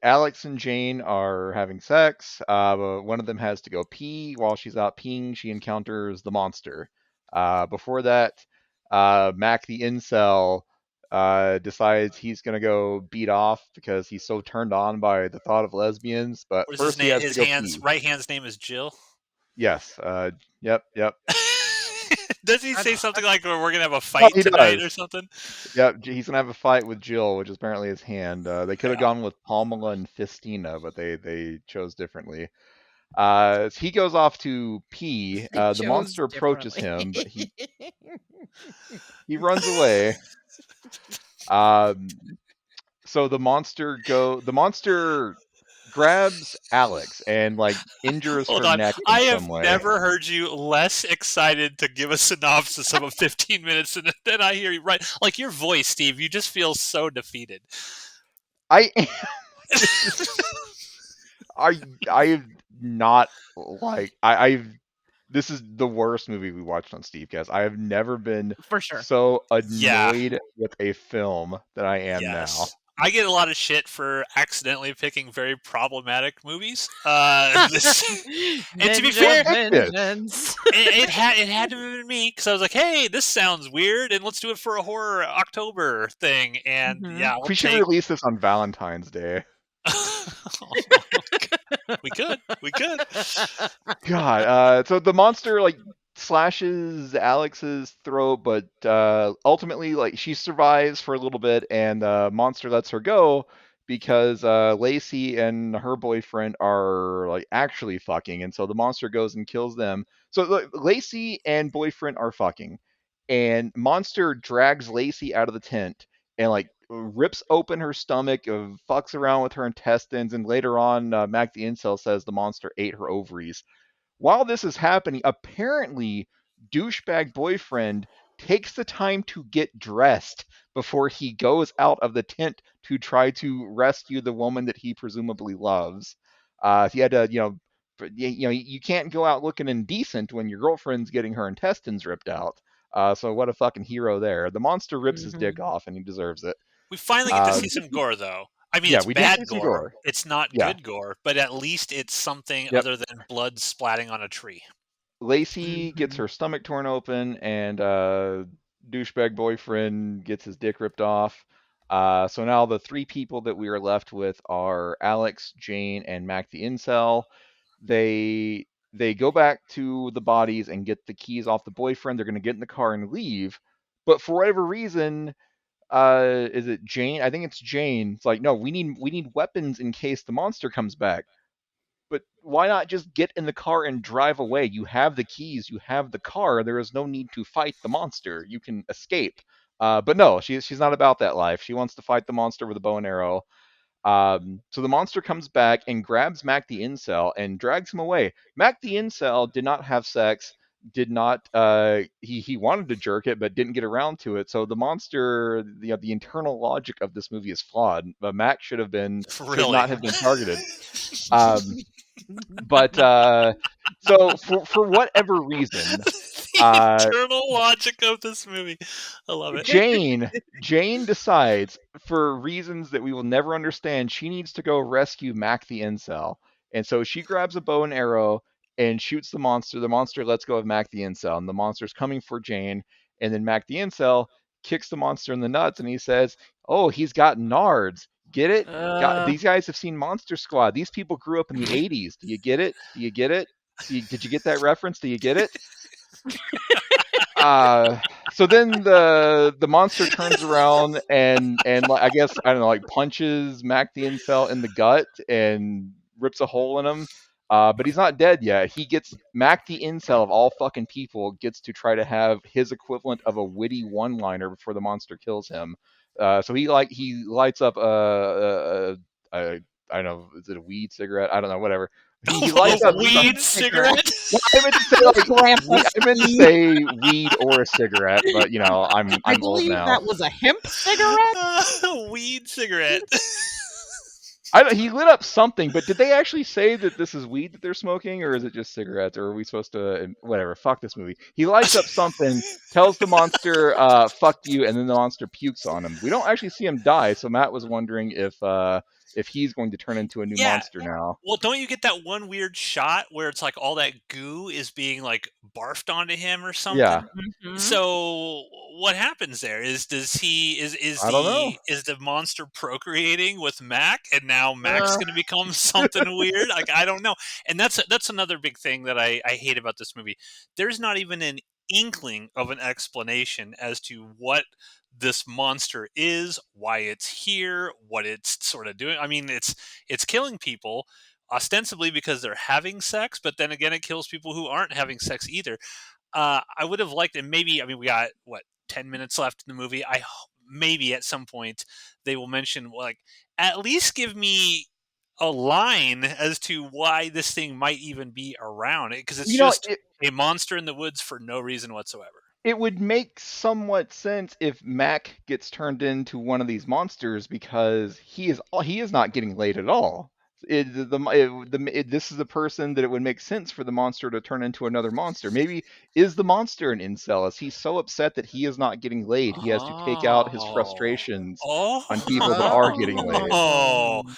Alex and Jane are having sex. One of them has to go pee. While she's out peeing, she encounters the monster. Before that, Mac the Incel decides he's gonna go beat off because he's so turned on by the thought of lesbians. But What is first, his he name? has to go His pee. right hand's name is Jill. Yes. Yep. Does he say something like, "We're gonna have a fight tonight" or something? Yep, he's gonna have a fight with Jill, which is apparently his hand. They could have gone with Pamela and Fistina, but they chose differently. So he goes off to pee. The monster approaches him, but he runs away. So the monster grabs Alex and injures her neck in some way. I have never heard you less excited to give a synopsis of a 15 minutes than I hear you. Right, like your voice, Steve. You just feel so defeated. I am. I've not I've. This is the worst movie we watched on Stevecast. I have never been for sure so annoyed with a film that I am now. I get a lot of shit for accidentally picking very problematic movies. And to be fair, it had to have been me because I was like, "Hey, this sounds weird, and let's do it for a horror October thing." And we should release this on Valentine's Day. We could. God. So the monster slashes Alex's throat, but ultimately she survives for a little bit, and monster lets her go because Lacey and her boyfriend are actually fucking, and so the monster goes and kills them. So Lacey and boyfriend are fucking, and monster drags Lacey out of the tent and rips open her stomach, fucks around with her intestines, and later on Mac the Incel says the monster ate her ovaries. While this is happening, apparently, douchebag boyfriend takes the time to get dressed before he goes out of the tent to try to rescue the woman that he presumably loves. He had to, you can't go out looking indecent when your girlfriend's getting her intestines ripped out. So what a fucking hero there. The monster rips his dick off, and he deserves it. We finally get to see some gore, though. I mean, it's bad gore. It's not good gore, but at least it's something other than blood splatting on a tree. Lacey gets Mhm. her stomach torn open, and douchebag boyfriend gets his dick ripped off. So now the three people that we are left with are Alex, Jane, and Mac the incel. They go back to the bodies and get the keys off the boyfriend. They're going to get in the car and leave, but for whatever reason, is it Jane? I think it's Jane. It's like, no, we need weapons in case the monster comes back. But why not just get in the car and drive away? You have the keys, you have the car. There is no need to fight the monster. You can escape. But no, she's not about that life. She wants to fight the monster with a bow and arrow. So the monster comes back and grabs Mac the incel and drags him away. Mac the incel did not have sex, did not he wanted to jerk it but didn't get around to it. So the monster, the internal logic of this movie is flawed. Mac should Really? not have been targeted. Um, but so for whatever reason, The uh, internal logic of this movie. I love it. Jane decides, for reasons that we will never understand, she needs to go rescue Mac the incel. And so she grabs a bow and arrow and shoots the monster. The monster lets go of Mac the incel, and the monster's coming for Jane. And then Mac the incel kicks the monster in the nuts, and he says, "Oh, he's got nards. Get it? Uh, These guys have seen Monster Squad. These people grew up in the '80s. Do you get it? Do you get it? Did you get that reference? Do you get it?" uh so then the monster turns around and like, I guess, I don't know, like punches Mac the incel in the gut and rips a hole in him. But he's not dead yet. He gets Mac the incel of all fucking people gets to try to have his equivalent of a witty one liner before the monster kills him. So he lights up a I don't know, is it a weed cigarette? I don't know, whatever. He A lights up some. weed cigarette? No, I meant to say little like grandpa I meant to Steve. say weed or a cigarette, but I I'm old believe now. that was a hemp cigarette. Weed cigarette. He lit up something, but did they actually say that this is weed that they're smoking, or is it just cigarettes? Or are we supposed to whatever? Fuck this movie. He lights up something, tells the monster, "Fuck you," and then the monster pukes on him. We don't actually see him die, so Matt was wondering if he's going to turn into a new Yeah. monster now. Well, don't you get that one weird shot where it's like all that goo is being like barfed onto him or Yeah, something? Mhm. So what happens there does he I don't know. is the monster procreating with Mac, and now Mac's Uh, going to become something weird? Like, I don't know. And that's another big thing that I hate about this movie. There's not even an inkling of an explanation as to what this monster is, why it's here, what it's sort of doing. I mean, it's killing people ostensibly because they're having sex, but then again, it kills people who aren't having sex either. I would have liked, and maybe, I mean, we got what, 10 minutes left in the movie. Maybe at some point they will mention, like, at least give me a line as to why this thing might even be around it, because it's You know, just a monster in the woods for no reason whatsoever. it would make somewhat sense if Mac gets turned into one of these monsters because he is not getting laid at all. This is the person that it would make sense for the monster to turn into another monster. Maybe is the monster an incel? Is he so upset that he is not getting laid? He has to take out his Oh. frustrations on people that are getting laid. Oh. oh.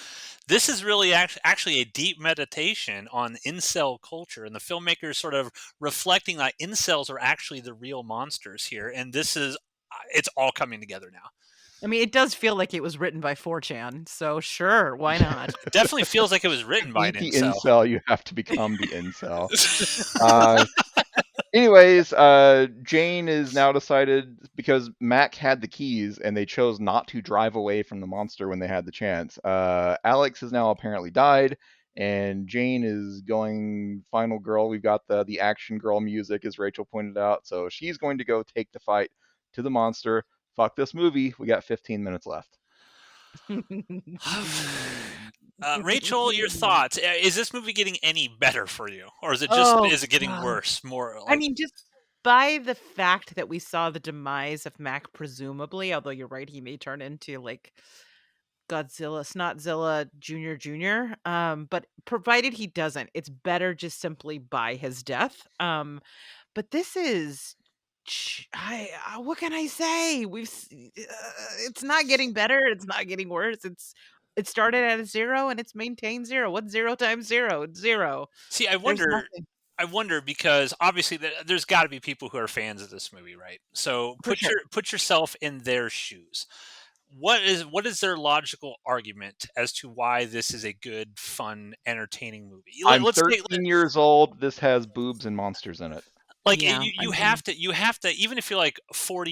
This is really actually a deep meditation on incel culture, and the filmmakers sort of reflecting that incels are actually the real monsters here. And this is, it's all coming together now. I mean, it does feel like it was written by 4chan, so sure, why not? It definitely feels like it was written by an Meet the incel. incel, you have to become the incel. Uh, Anyways, Jane is now decided because Mac had the keys and they chose not to drive away from the monster when they had the chance. Alex has now apparently died, and Jane is going final girl. We've got the action girl music, as Rachel pointed out, so she's going to go take the fight to the monster. Fuck this movie. We got 15 minutes left. Rachel, your thoughts? Is this movie getting any better for you, or Oh, is it getting God. worse? More I like, mean, just by the fact that we saw the demise of Mac, presumably, although you're right, he may turn into like Godzilla, Snotzilla Junior. But provided he doesn't, it's better just simply by his death. But this is, what can I say? It's not getting better. It's not getting worse. It started at a zero and it's maintained zero. What's zero times zero? It's zero. see, I There's wonder. nothing. I wonder because obviously there's got to be people who are fans of this movie, right? So For sure. put yourself in their shoes. What is their logical argument as to why this is a good, fun, entertaining movie? I'm Let's take 13 years old. This has boobs and monsters in it. like Yeah, I mean, you have to even if you're like 40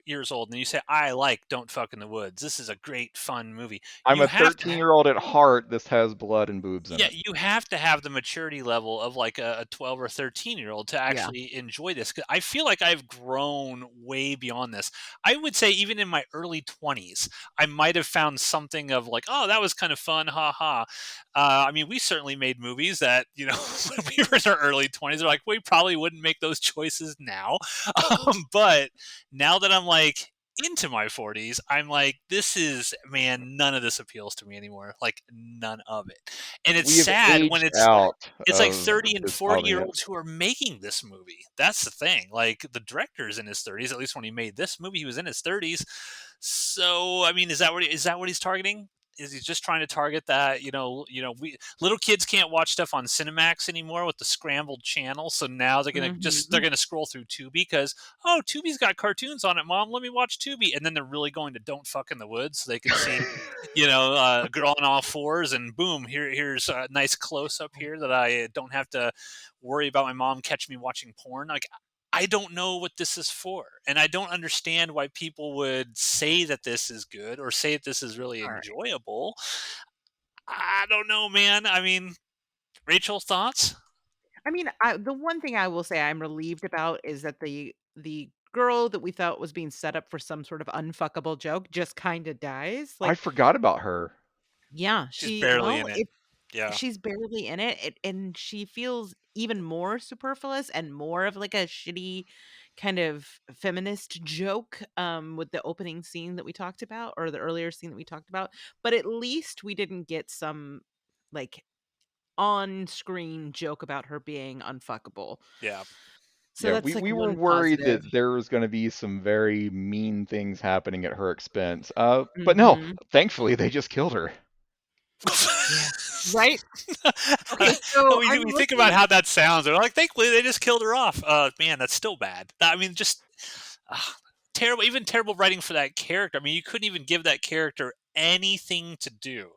years old and you say I like Don't Fuck in the Woods. This is a great, fun movie. I'm You a have to 13-year-old at heart. This has blood and boobs in Yeah, it. you have to have the maturity level of like a 12 or 13-year-old to yeah. actually enjoy this. 'Cause I feel like I've grown way beyond this. I would say even in my early 20s, I might have found something of like, oh, that was kind of fun, ha ha. I mean, we certainly made movies that, when we were in our early 20s, are like, we probably wouldn't make those choices now. But now that I'm like, into my 40s, I'm like, this is, man, none of this appeals to me anymore. Like, none of it. And it's We have sad when aged it's out it's like of 30 and this 40 year audience. olds who are making this movie. That's the thing. Like the director's in his 30s, at least when he made this movie, he was in his 30s. So, I mean, is that what he's targeting? Is he just trying to target that, we little kids can't watch stuff on Cinemax anymore with the scrambled channel. So now they're Mhm. gonna scroll through Tubi because, oh, Tubi's got cartoons on it, Mom. Let me watch Tubi. And then they're really going to Don't Fuck in the Woods so they can see a girl on all fours, and boom, here's a nice close up here that I don't have to worry about my mom catching me watching porn. Like, I don't know what this is for, and I don't understand why people would say that this is good or say that this is really Alright. enjoyable. I don't know, man. I mean, Rachel, thoughts? I mean, the one thing I will say I'm relieved about is that the girl that we thought was being set up for some sort of unfuckable joke just kinda dies, I like, forgot about her. yeah, She's barely well, in it. it Yeah, she's barely in it, and she feels even more superfluous and more of, like, a shitty kind of feminist joke, with the opening scene that we talked about, or the earlier scene that we talked about, but at least we didn't get some, like, on-screen joke about her being unfuckable. yeah. So Yeah, that's, we like, were one worried positive. that there was going to be some very mean things happening at her expense. But no, Mhm. thankfully they just killed her. Yeah. Right? Okay, so I'm We think about looking. how that sounds. They're like, thankfully, they just killed her off. Man, that's still bad. I mean, just uh, terrible. Even terrible writing for that character. I mean, you couldn't even give that character anything to do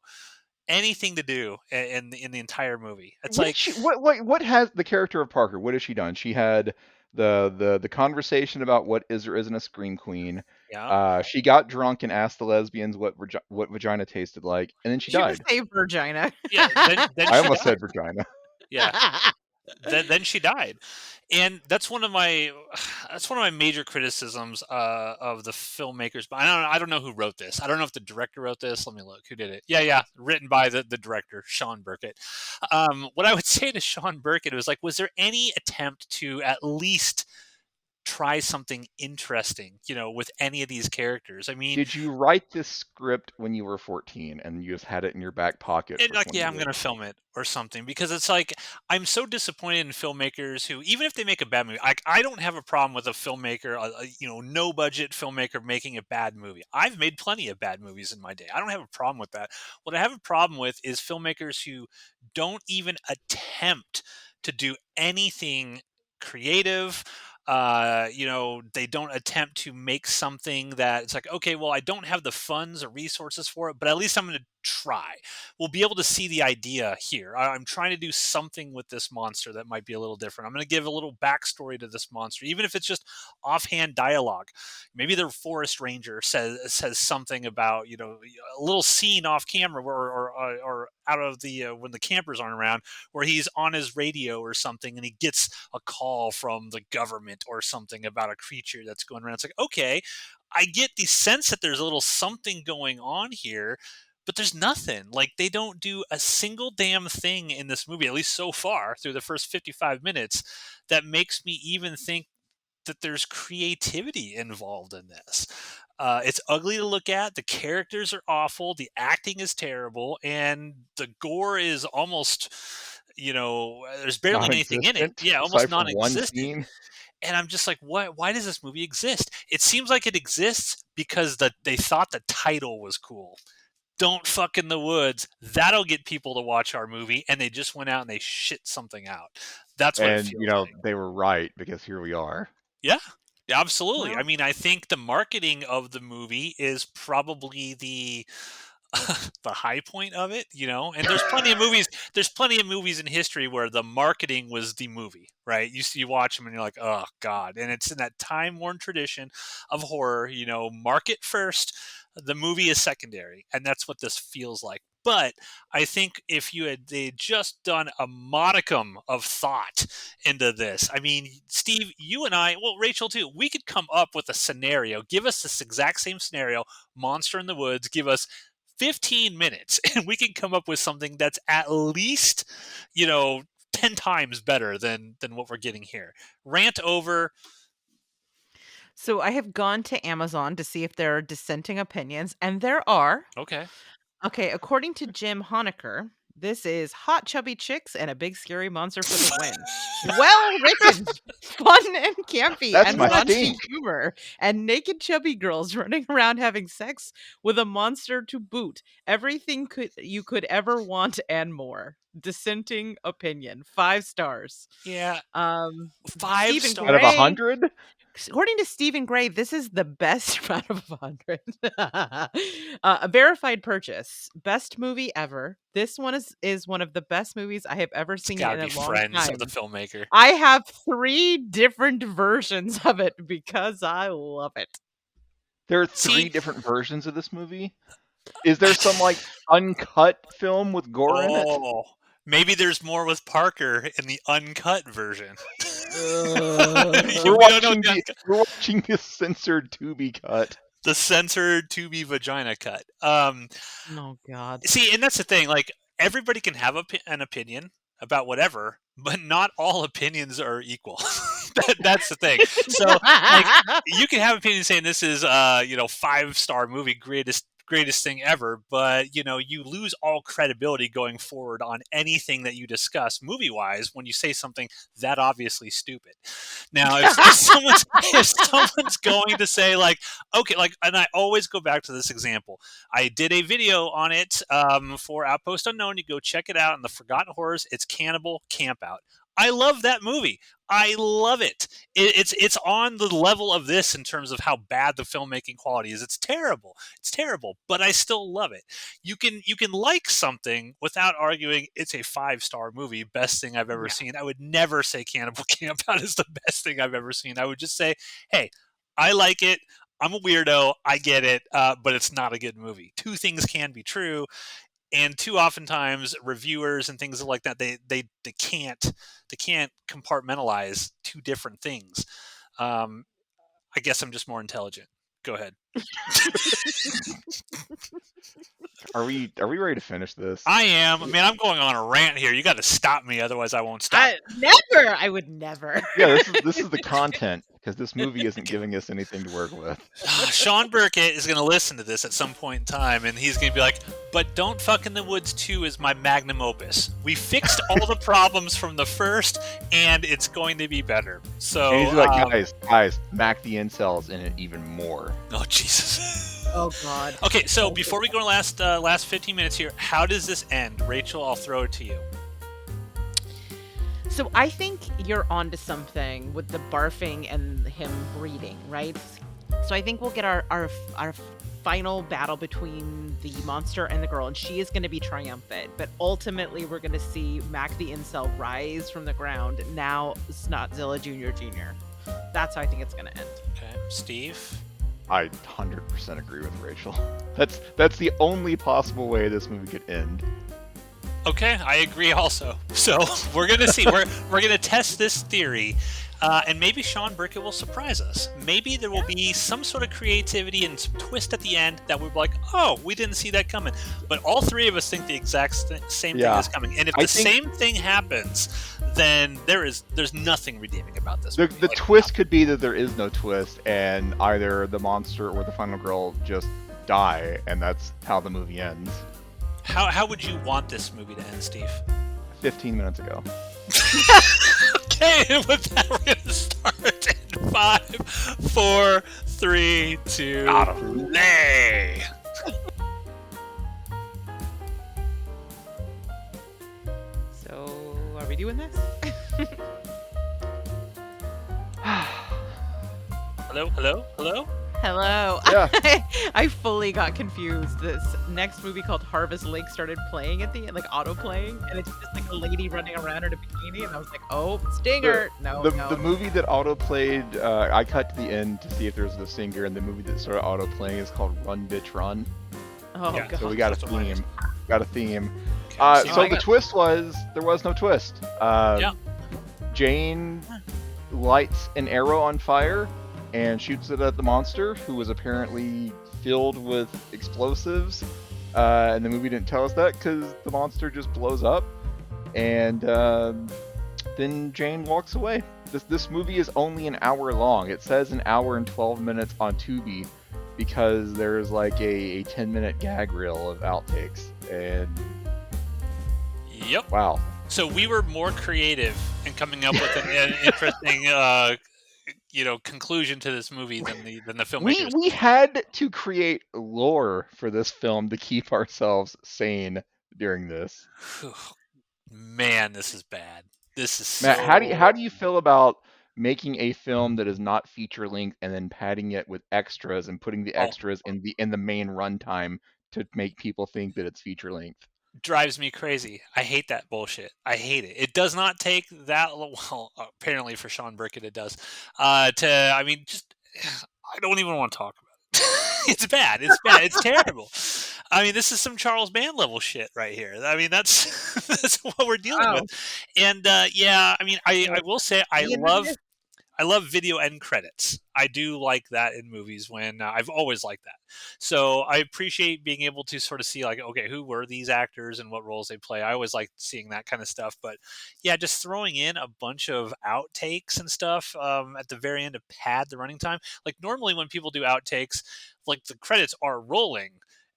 in the entire movie. It's What did like, she what has the character of Parker? What has she done? She had the conversation about what is or isn't a scream queen. yeah, She got drunk and asked the lesbians what vagina tasted like, and then she You should just died. say vagina. yeah. Then I she almost died. said vagina. Yeah, then she died, and that's one of my major criticisms of the filmmakers. But I don't know who wrote this. I don't know if the director wrote this. Let me look. Who did it? Yeah, written by the director, Sean Burkett. What I would say to Sean Burkett was like, was there any attempt to at least try something interesting, with any of these characters? I mean, Did you write this script when you were 14 and you just had it in your back pocket and for like, 20 yeah, I'm gonna years? film it or something because it's like I'm so disappointed in filmmakers who, even if they make a bad movie, like I don't have a problem with a filmmaker, no budget filmmaker making a bad movie. I've made plenty of bad movies in my day. I don't have a problem with that. What I have a problem with is filmmakers who don't even attempt to do anything creative. They don't attempt to make something that it's like, okay, well, I don't have the funds or resources for it, but at least I'm going to try. We'll be able to see the idea here. I'm trying to do something with this monster that might be a little different. I'm going to give a little backstory to this monster, even if it's just offhand dialogue. Maybe the forest ranger says something about a little scene off camera or out of the when the campers aren't around, where he's on his radio or something, and he gets a call from the government or something about a creature that's going around. It's like, okay, I get the sense that there's a little something going on here, but there's nothing. Like, they don't do a single damn thing in this movie, at least so far through the first 55 minutes, that makes me even think that there's creativity involved in this. It's ugly to look at. The characters are awful. The acting is terrible, and the gore is almost, there's barely anything in it. Non-existent, Yeah, almost aside from one non-existent. scene. And I'm just like, what? Why does this movie exist? It seems like it exists because they thought the title was cool. don't fuck in the woods. That'll get people to watch our movie, and they just went out and they shit something out. That's what it And feels like. they were right, because here we are. Yeah, absolutely. I Well, mean, I think the marketing of the movie is probably the the high point of it, and there's plenty of movies. There's plenty of movies in history where the marketing was the movie, right? You watch them and you're like, oh god, and it's in that time worn tradition of horror. Market first, the movie is secondary, and that's what this feels like. But I think if they had just done a modicum of thought into this, I mean, Steve, you and I, well, Rachel too, we could come up with a scenario. Give us this exact same scenario, monster in the woods. Give us 15 minutes and we can come up with something that's at least 10 times better than what we're getting here. Rant over. so I have gone to Amazon to see if there are dissenting opinions, and there are. Okay. Okay, according to Jim Honecker, this is hot chubby chicks and a big scary monster for the win. Well written, fun and campy, That's and my raunchy stink. humor, and naked chubby girls running around having sex with a monster to boot. Everything you could ever want and more. Dissenting opinion, 5 stars. Yeah, Um, 5 Stephen stars. Out of Gray. 100? According to Stephen Gray, this is the best out of 100. A verified purchase. Best movie ever. This one is one of the best movies I have ever It's seen got in to a be long Friends time. of the filmmaker. I have 3 different versions of it because I love it. There are See- 3 different versions of this movie? Is there some, uncut film with gore in it? Oh, maybe there's more with Parker in the uncut version. Ugh. We We're don't know we're watching the censored to be cut. the censored to be vagina cut. Oh god. See, and that's the thing. Like, everybody can have an opinion about whatever, but not all opinions are equal. That's the thing. So, you can have opinions saying this is, 5-star movie, greatest thing ever, but you lose all credibility going forward on anything that you discuss movie wise when you say something that obviously stupid. Now, if someone's going to say okay, and I always go back to this example. I did a video on it for Outpost Unknown. You go check it out on the Forgotten Horrors. It's Cannibal Campout. I love that movie. I love it. It's on the level of this in terms of how bad the filmmaking quality is. It's terrible. It's terrible, but I still love it. You can like something without arguing it's a 5-star movie, best thing I've ever seen. I would never say Cannibal Campout is the best thing I've ever seen. I would just say, hey, I like it. I'm a weirdo. I get it, but it's not a good movie. Two things can be true. And too oftentimes reviewers and things like that, they can't compartmentalize 2 different things. I guess I'm just more intelligent. Go ahead. Are we ready to finish this? I am. I mean, I'm going on a rant here. You got to stop me, otherwise I won't stop. I would never. Yeah, this is the content, because this movie isn't giving us anything to work with. Sean Burkett is going to listen to this at some point in time, and he's going to be like, but Don't Fuck in the Woods 2 is my magnum opus. We fixed all the problems from the first, and it's going to be better. So, And he's like, guys, Mac the incels in it even more. Oh, Jesus. Oh god. Okay, so before we go to last 15 minutes here, how does this end? Rachel, I'll throw it to you. So I think you're onto something with the barfing and him breeding, right? So I think we'll get our final battle between the monster and the girl, and she is going to be triumphant. But ultimately, we're going to see Mac the incel rise from the ground. Now, Snotzilla Jr. That's how I think it's going to end. Okay, Steve? I 100% agree with Rachel. That's the only possible way this movie could end. Okay, I agree also. So we're gonna see. We're gonna test this theory, and maybe Sean Burkett will surprise us. Maybe there will be some sort of creativity and some twist at the end that we're like, oh, we didn't see that coming. But all 3 of us think the exact same thing is coming. And if the same thing happens, then there's nothing redeeming about this. The twist could be that there is no twist, and either the monster or the final girl just die, and that's how the movie ends. How would you want this movie to end, Steve? 15 minutes ago. Okay, and with that, we're going to start in 5, 4, 3, 2, play! Hello. Hello. Yeah. I fully got confused. This next movie called Harvest Lake started playing at the end, like auto playing, and it's just like a lady running around in a bikini, and I was like, "Oh, The Stinger!" No, the no. movie that auto played, I cut to the end to see if there's a singer, and the movie that started auto playing is called Run Bitch Run. Oh Yeah, god. So we got a that's what mine is. theme. Got a theme. Okay, I'm seeing Oh, So I the my. got. twist was there was no twist. Yeah. Jane lights an arrow on fire and shoots it at the monster, who was apparently filled with explosives. And the movie didn't tell us that because the monster just blows up, and then Jane walks away. This movie is only an hour long. It says an hour and 12 minutes on Tubi because there's like a 10-minute gag reel of outtakes. And Yep. wow. So we were more creative in coming up with an interesting, conclusion to this movie than the We filmmakers. we had to create lore for this film to keep ourselves sane during this. Man, this is bad. This is Matt, so. how do you feel about making a film that is not feature length and then padding it with extras and putting the Oh, extras in the main runtime to make people think that it's feature length? drives me crazy. I hate that bullshit. I hate it. It does not take that well. Apparently, for Sean Burkett, it does. I mean, just I don't even want to talk about it. It's bad. It's bad. It's terrible. I mean, this is some Charles Band level shit right here. I mean, that's that's what we're dealing with. Wow. And yeah, I mean, I So, will say the end of this. I love video end credits. I do like that in movies when I've always liked that. So I appreciate being able to sort of see like, okay, who were these actors and what roles they play. I always like seeing that kind of stuff. But yeah, just throwing in a bunch of outtakes and stuff at the very end to pad the running time. Like normally when people do outtakes, like the credits are rolling.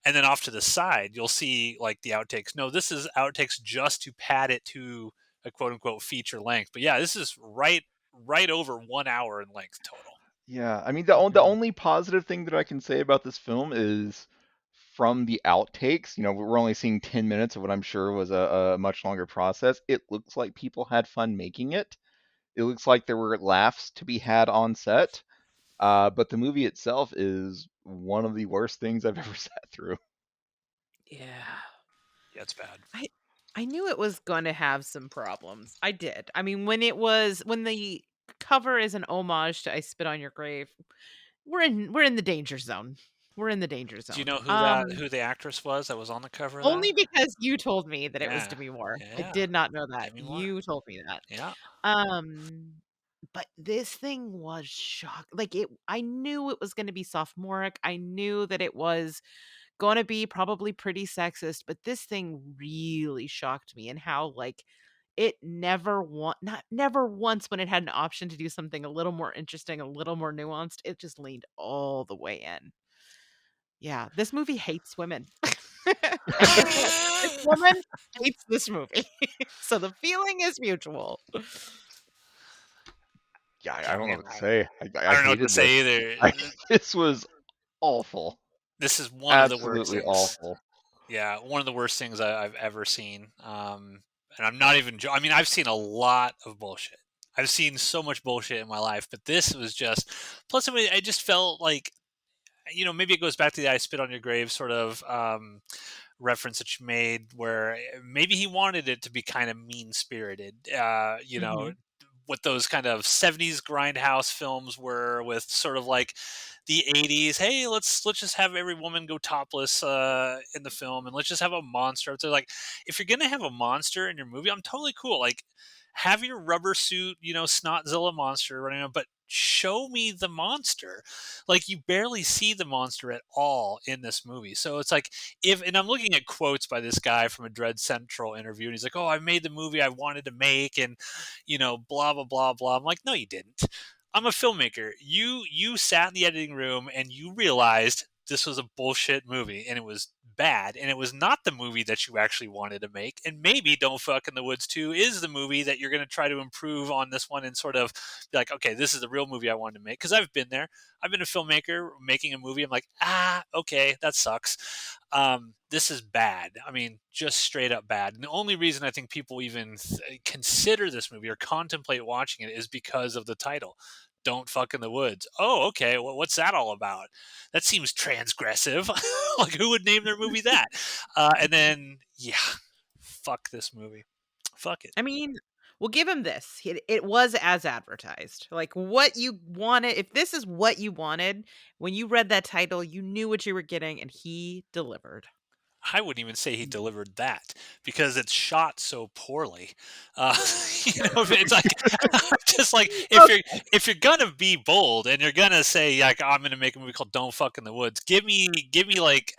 And then off to the side, you'll see like the outtakes. No, this is outtakes just to pad it to a quote unquote feature length. But yeah, this is right over 1 hour in length total. Yeah, I mean the Mhm. only positive thing that I can say about this film is from the outtakes. We're only seeing 10 minutes of what I'm sure was a much longer process. It looks like people had fun making it. It looks like there were laughs to be had on set. But the movie itself is one of the worst things I've ever sat through. Yeah. Yeah, it's bad. I I knew it was gonna have some problems. I did. I mean, when the cover is an homage to "I Spit on Your Grave," we're in the danger zone. We're in the danger Do you zone. know who the actress was that was on the cover of that? Only because you told me that it was Yeah, Demi Moore. I yeah, did not know that. Demi Moore. You told me that. Yeah, Um, but this thing was like, I knew it was gonna be sophomoric. I knew that it was gonna be probably pretty sexist, but this thing really shocked me in how, like, it never once when it had an option to do something a little more interesting, a little more nuanced, it just leaned all the way in. Yeah, this movie hates women. This woman hates this movie. So the feeling is mutual. Yeah, I yeah, don't know man. what to say. I I don't know what to hated this. say either. This was awful. This is one of the worst Absolutely things. awful. Yeah, one of the worst things I've ever seen. And I'm not even. I mean, I've seen a lot of bullshit. I've seen so much bullshit in my life, but this was just. Plus, I just felt like maybe it goes back to the "I spit on your grave" sort of reference that you made, where maybe he wanted it to be kind of mean spirited. Mhm. What those kind of '70s grindhouse films were, with sort of like the '80s. Hey, let's just have every woman go topless in the film, and let's just have a monster. So like, if you're gonna have a monster in your movie, I'm totally cool. Like, have your rubber suit, Snotzilla monster running around, but show me the monster. Like, you barely see the monster at all in this movie. So it's like, and I'm looking at quotes by this guy from a Dread Central interview, and he's like, "Oh, I made the movie I wanted to make," and blah blah blah blah. I'm like, no, you didn't. I'm a filmmaker. You sat in the editing room and you realized this was a bullshit movie and it was bad and it was not the movie that you actually wanted to make. And maybe Don't Fuck in the Woods 2 is the movie that you're going to try to improve on this one and sort of be like, okay, this is the real movie I wanted to make. Because I've been there. I've been a filmmaker making a movie. I'm like, okay, that sucks. This is bad. I mean, just straight up bad. And the only reason I think people even consider this movie or contemplate watching it is because of the title. Don't Fuck in the Woods. Oh, okay. Well, what's that all about? That seems transgressive. Like, who would name their movie that? And then, yeah, fuck this movie. Fuck it. I mean, we'll give him this. It was as advertised. Like what you wanted. If this is what you wanted, when you read that title, you knew what you were getting, and he delivered. I wouldn't even say he delivered that because it's shot so poorly. It's like just like if you're gonna be bold and you're gonna say like I'm gonna make a movie called Don't Fuck in the Woods, give me like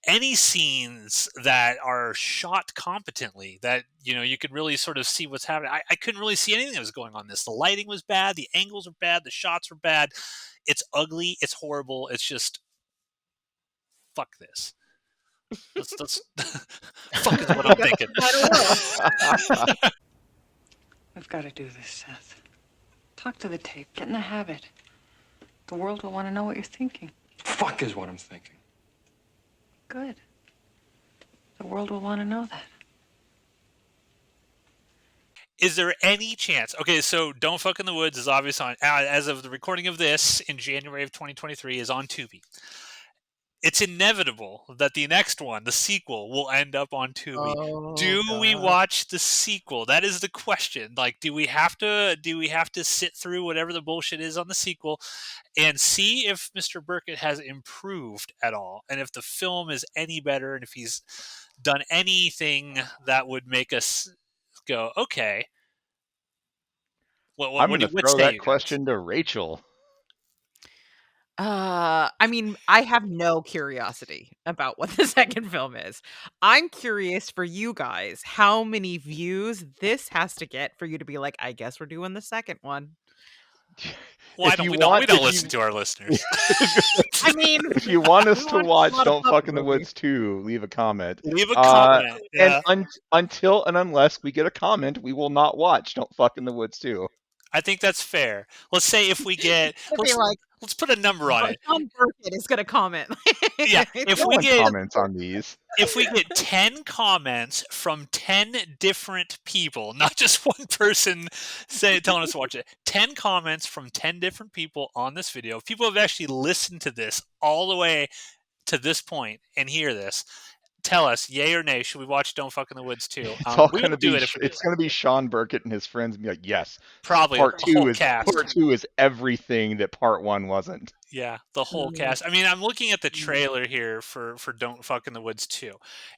any scenes that are shot competently that you could really sort of see what's happening. I couldn't really see anything that was going on. The lighting was bad, the angles were bad, the shots were bad. It's ugly, it's horrible. It's just fuck this. Let's fuck is what I'm thinking. We've got to do this, Seth. Talk to the tape. Get in the habit. The world will want to know what you're thinking. Fuck is what I'm thinking. Good. The world will want to know that. Is there any chance? Okay, so Don't Fuck in the Woods is obvious on as of the recording of this in January of 2023 is on Tubi. It's inevitable that the next one, the sequel, will end up on Tubi. Do we watch the sequel? That is the question. Like, do we have to sit through whatever the bullshit is on the sequel and see if Mr. Burkett has improved at all, and if the film is any better, and if he's done anything that would make us go, okay. I'm going to throw that question to Rachel. I mean, I have no curiosity about what the second film is. I'm curious for you guys how many views this has to get for you to be like, I guess we're doing the second one. Well, we don't listen to our listeners. I mean, if you want us to watch Don't Fuck in the Woods 2, leave a comment. Leave a comment. Yeah. And until and unless we get a comment, we will not watch Don't Fuck in the Woods 2. I think that's fair. Let's say if we get let's put a number on it. Sean Burkett is going to comment. Yeah, if we get comments on these. If we get 10 comments from 10 different people, not just one person telling us to watch it, 10 comments from 10 different people on this video. People have actually listened to this all the way to this point and hear this. Tell us, yay or nay, should we watch Don't Fuck in the Woods 2? It's going to be Sean Burkett and his friends and be like, yes. Probably part two is everything that part 1 wasn't. Yeah, the whole cast. I mean, I'm looking at the trailer here for Don't Fuck in the Woods 2.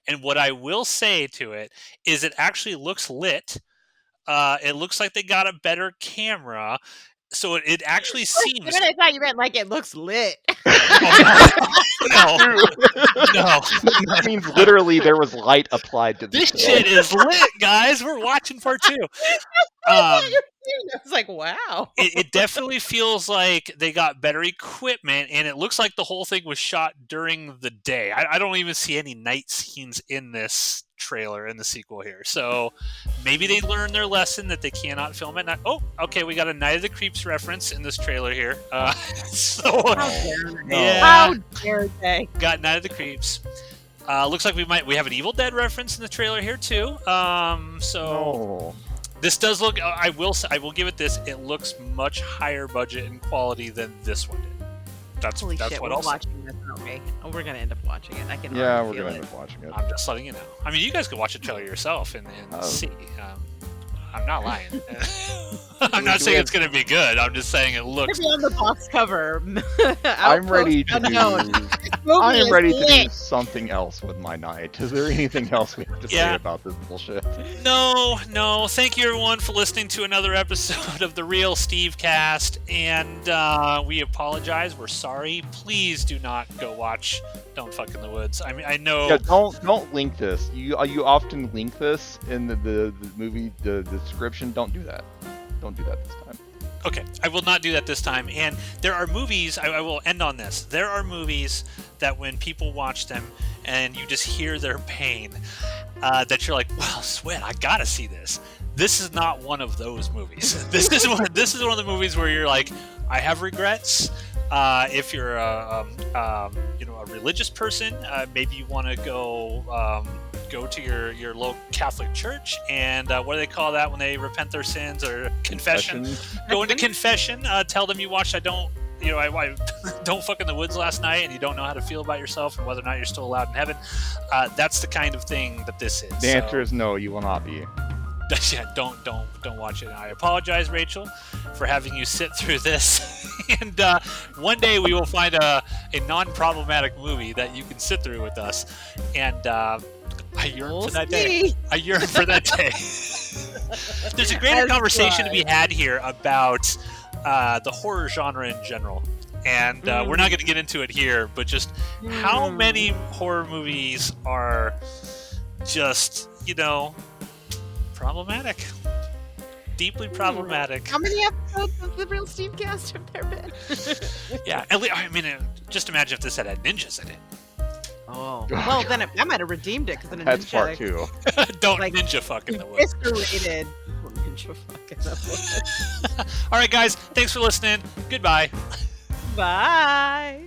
And what I will say to it is it actually looks lit. It looks like they got a better camera. So it actually seems... I thought you meant like it looks lit. No. That means literally there was light applied to this shit is lit, guys. We're watching part 2. I was like, wow. It definitely feels like they got better equipment, and it looks like the whole thing was shot during the day. I don't even see any night scenes in this trailer in the sequel here. So maybe they learned their lesson that they cannot film at night. Oh, okay, we got a Night of the Creeps reference in this trailer here. How dare they? Got Night of the Creeps. Looks like we have an Evil Dead reference in the trailer here too. This does look. I will give it this. It looks much higher budget and quality than this one did. That's Holy shit, what we're I'll say. watching this, aren't we? Oh, we're gonna end up watching it. I can. Yeah, we're feel gonna it. end up watching it. I'm just letting you know. I mean, you guys could watch the trailer yourself and see. I'm not lying. I'm not saying it's going to be good. I'm just saying it looks. Maybe on the box cover. I'm ready to do something else with my night. Is there anything else we have to say about this bullshit? No. Thank you, everyone, for listening to another episode of the Real Stevecast. And we apologize. We're sorry. Please do not go watch Don't Fuck in the Woods. I mean, I know. Yeah, don't link this. You often link this in the movie the description. Don't do that. Don't do that this time. Okay, I will not do that this time. And there are movies, I will end on this. There are movies that when people watch them and you just hear their pain, that you're like, well, sweat, I gotta see this. This is not one of those movies. This is one of the movies where you're like, I have regrets, If you're a religious person, maybe you want to go to your local Catholic church, and what do they call that when they repent their sins or confession? Go into confession. Tell them you watched I Don't Fuck in the Woods last night, and you don't know how to feel about yourself and whether or not you're still allowed in heaven. That's the kind of thing that this is. The answer is no, you will not be. Yeah, don't watch it. And I apologize, Rachel, for having you sit through this. And one day we will find a non-problematic movie that you can sit through with us. And I yearn for that day. I yearn for that day. There's a greater conversation to be had here about the horror genre in general. And we're not going to get into it here, but just how many horror movies are just, problematic. Deeply problematic. How many episodes of the Real Stevecast have there been? Yeah, just imagine if this had ninjas in it. Oh, well, then I might have redeemed it because then a That's ninja part 2. Don't ninja fuck in the woods. eviscerated. Ninja fuck in the woods. All right, guys, thanks for listening. Goodbye. Bye.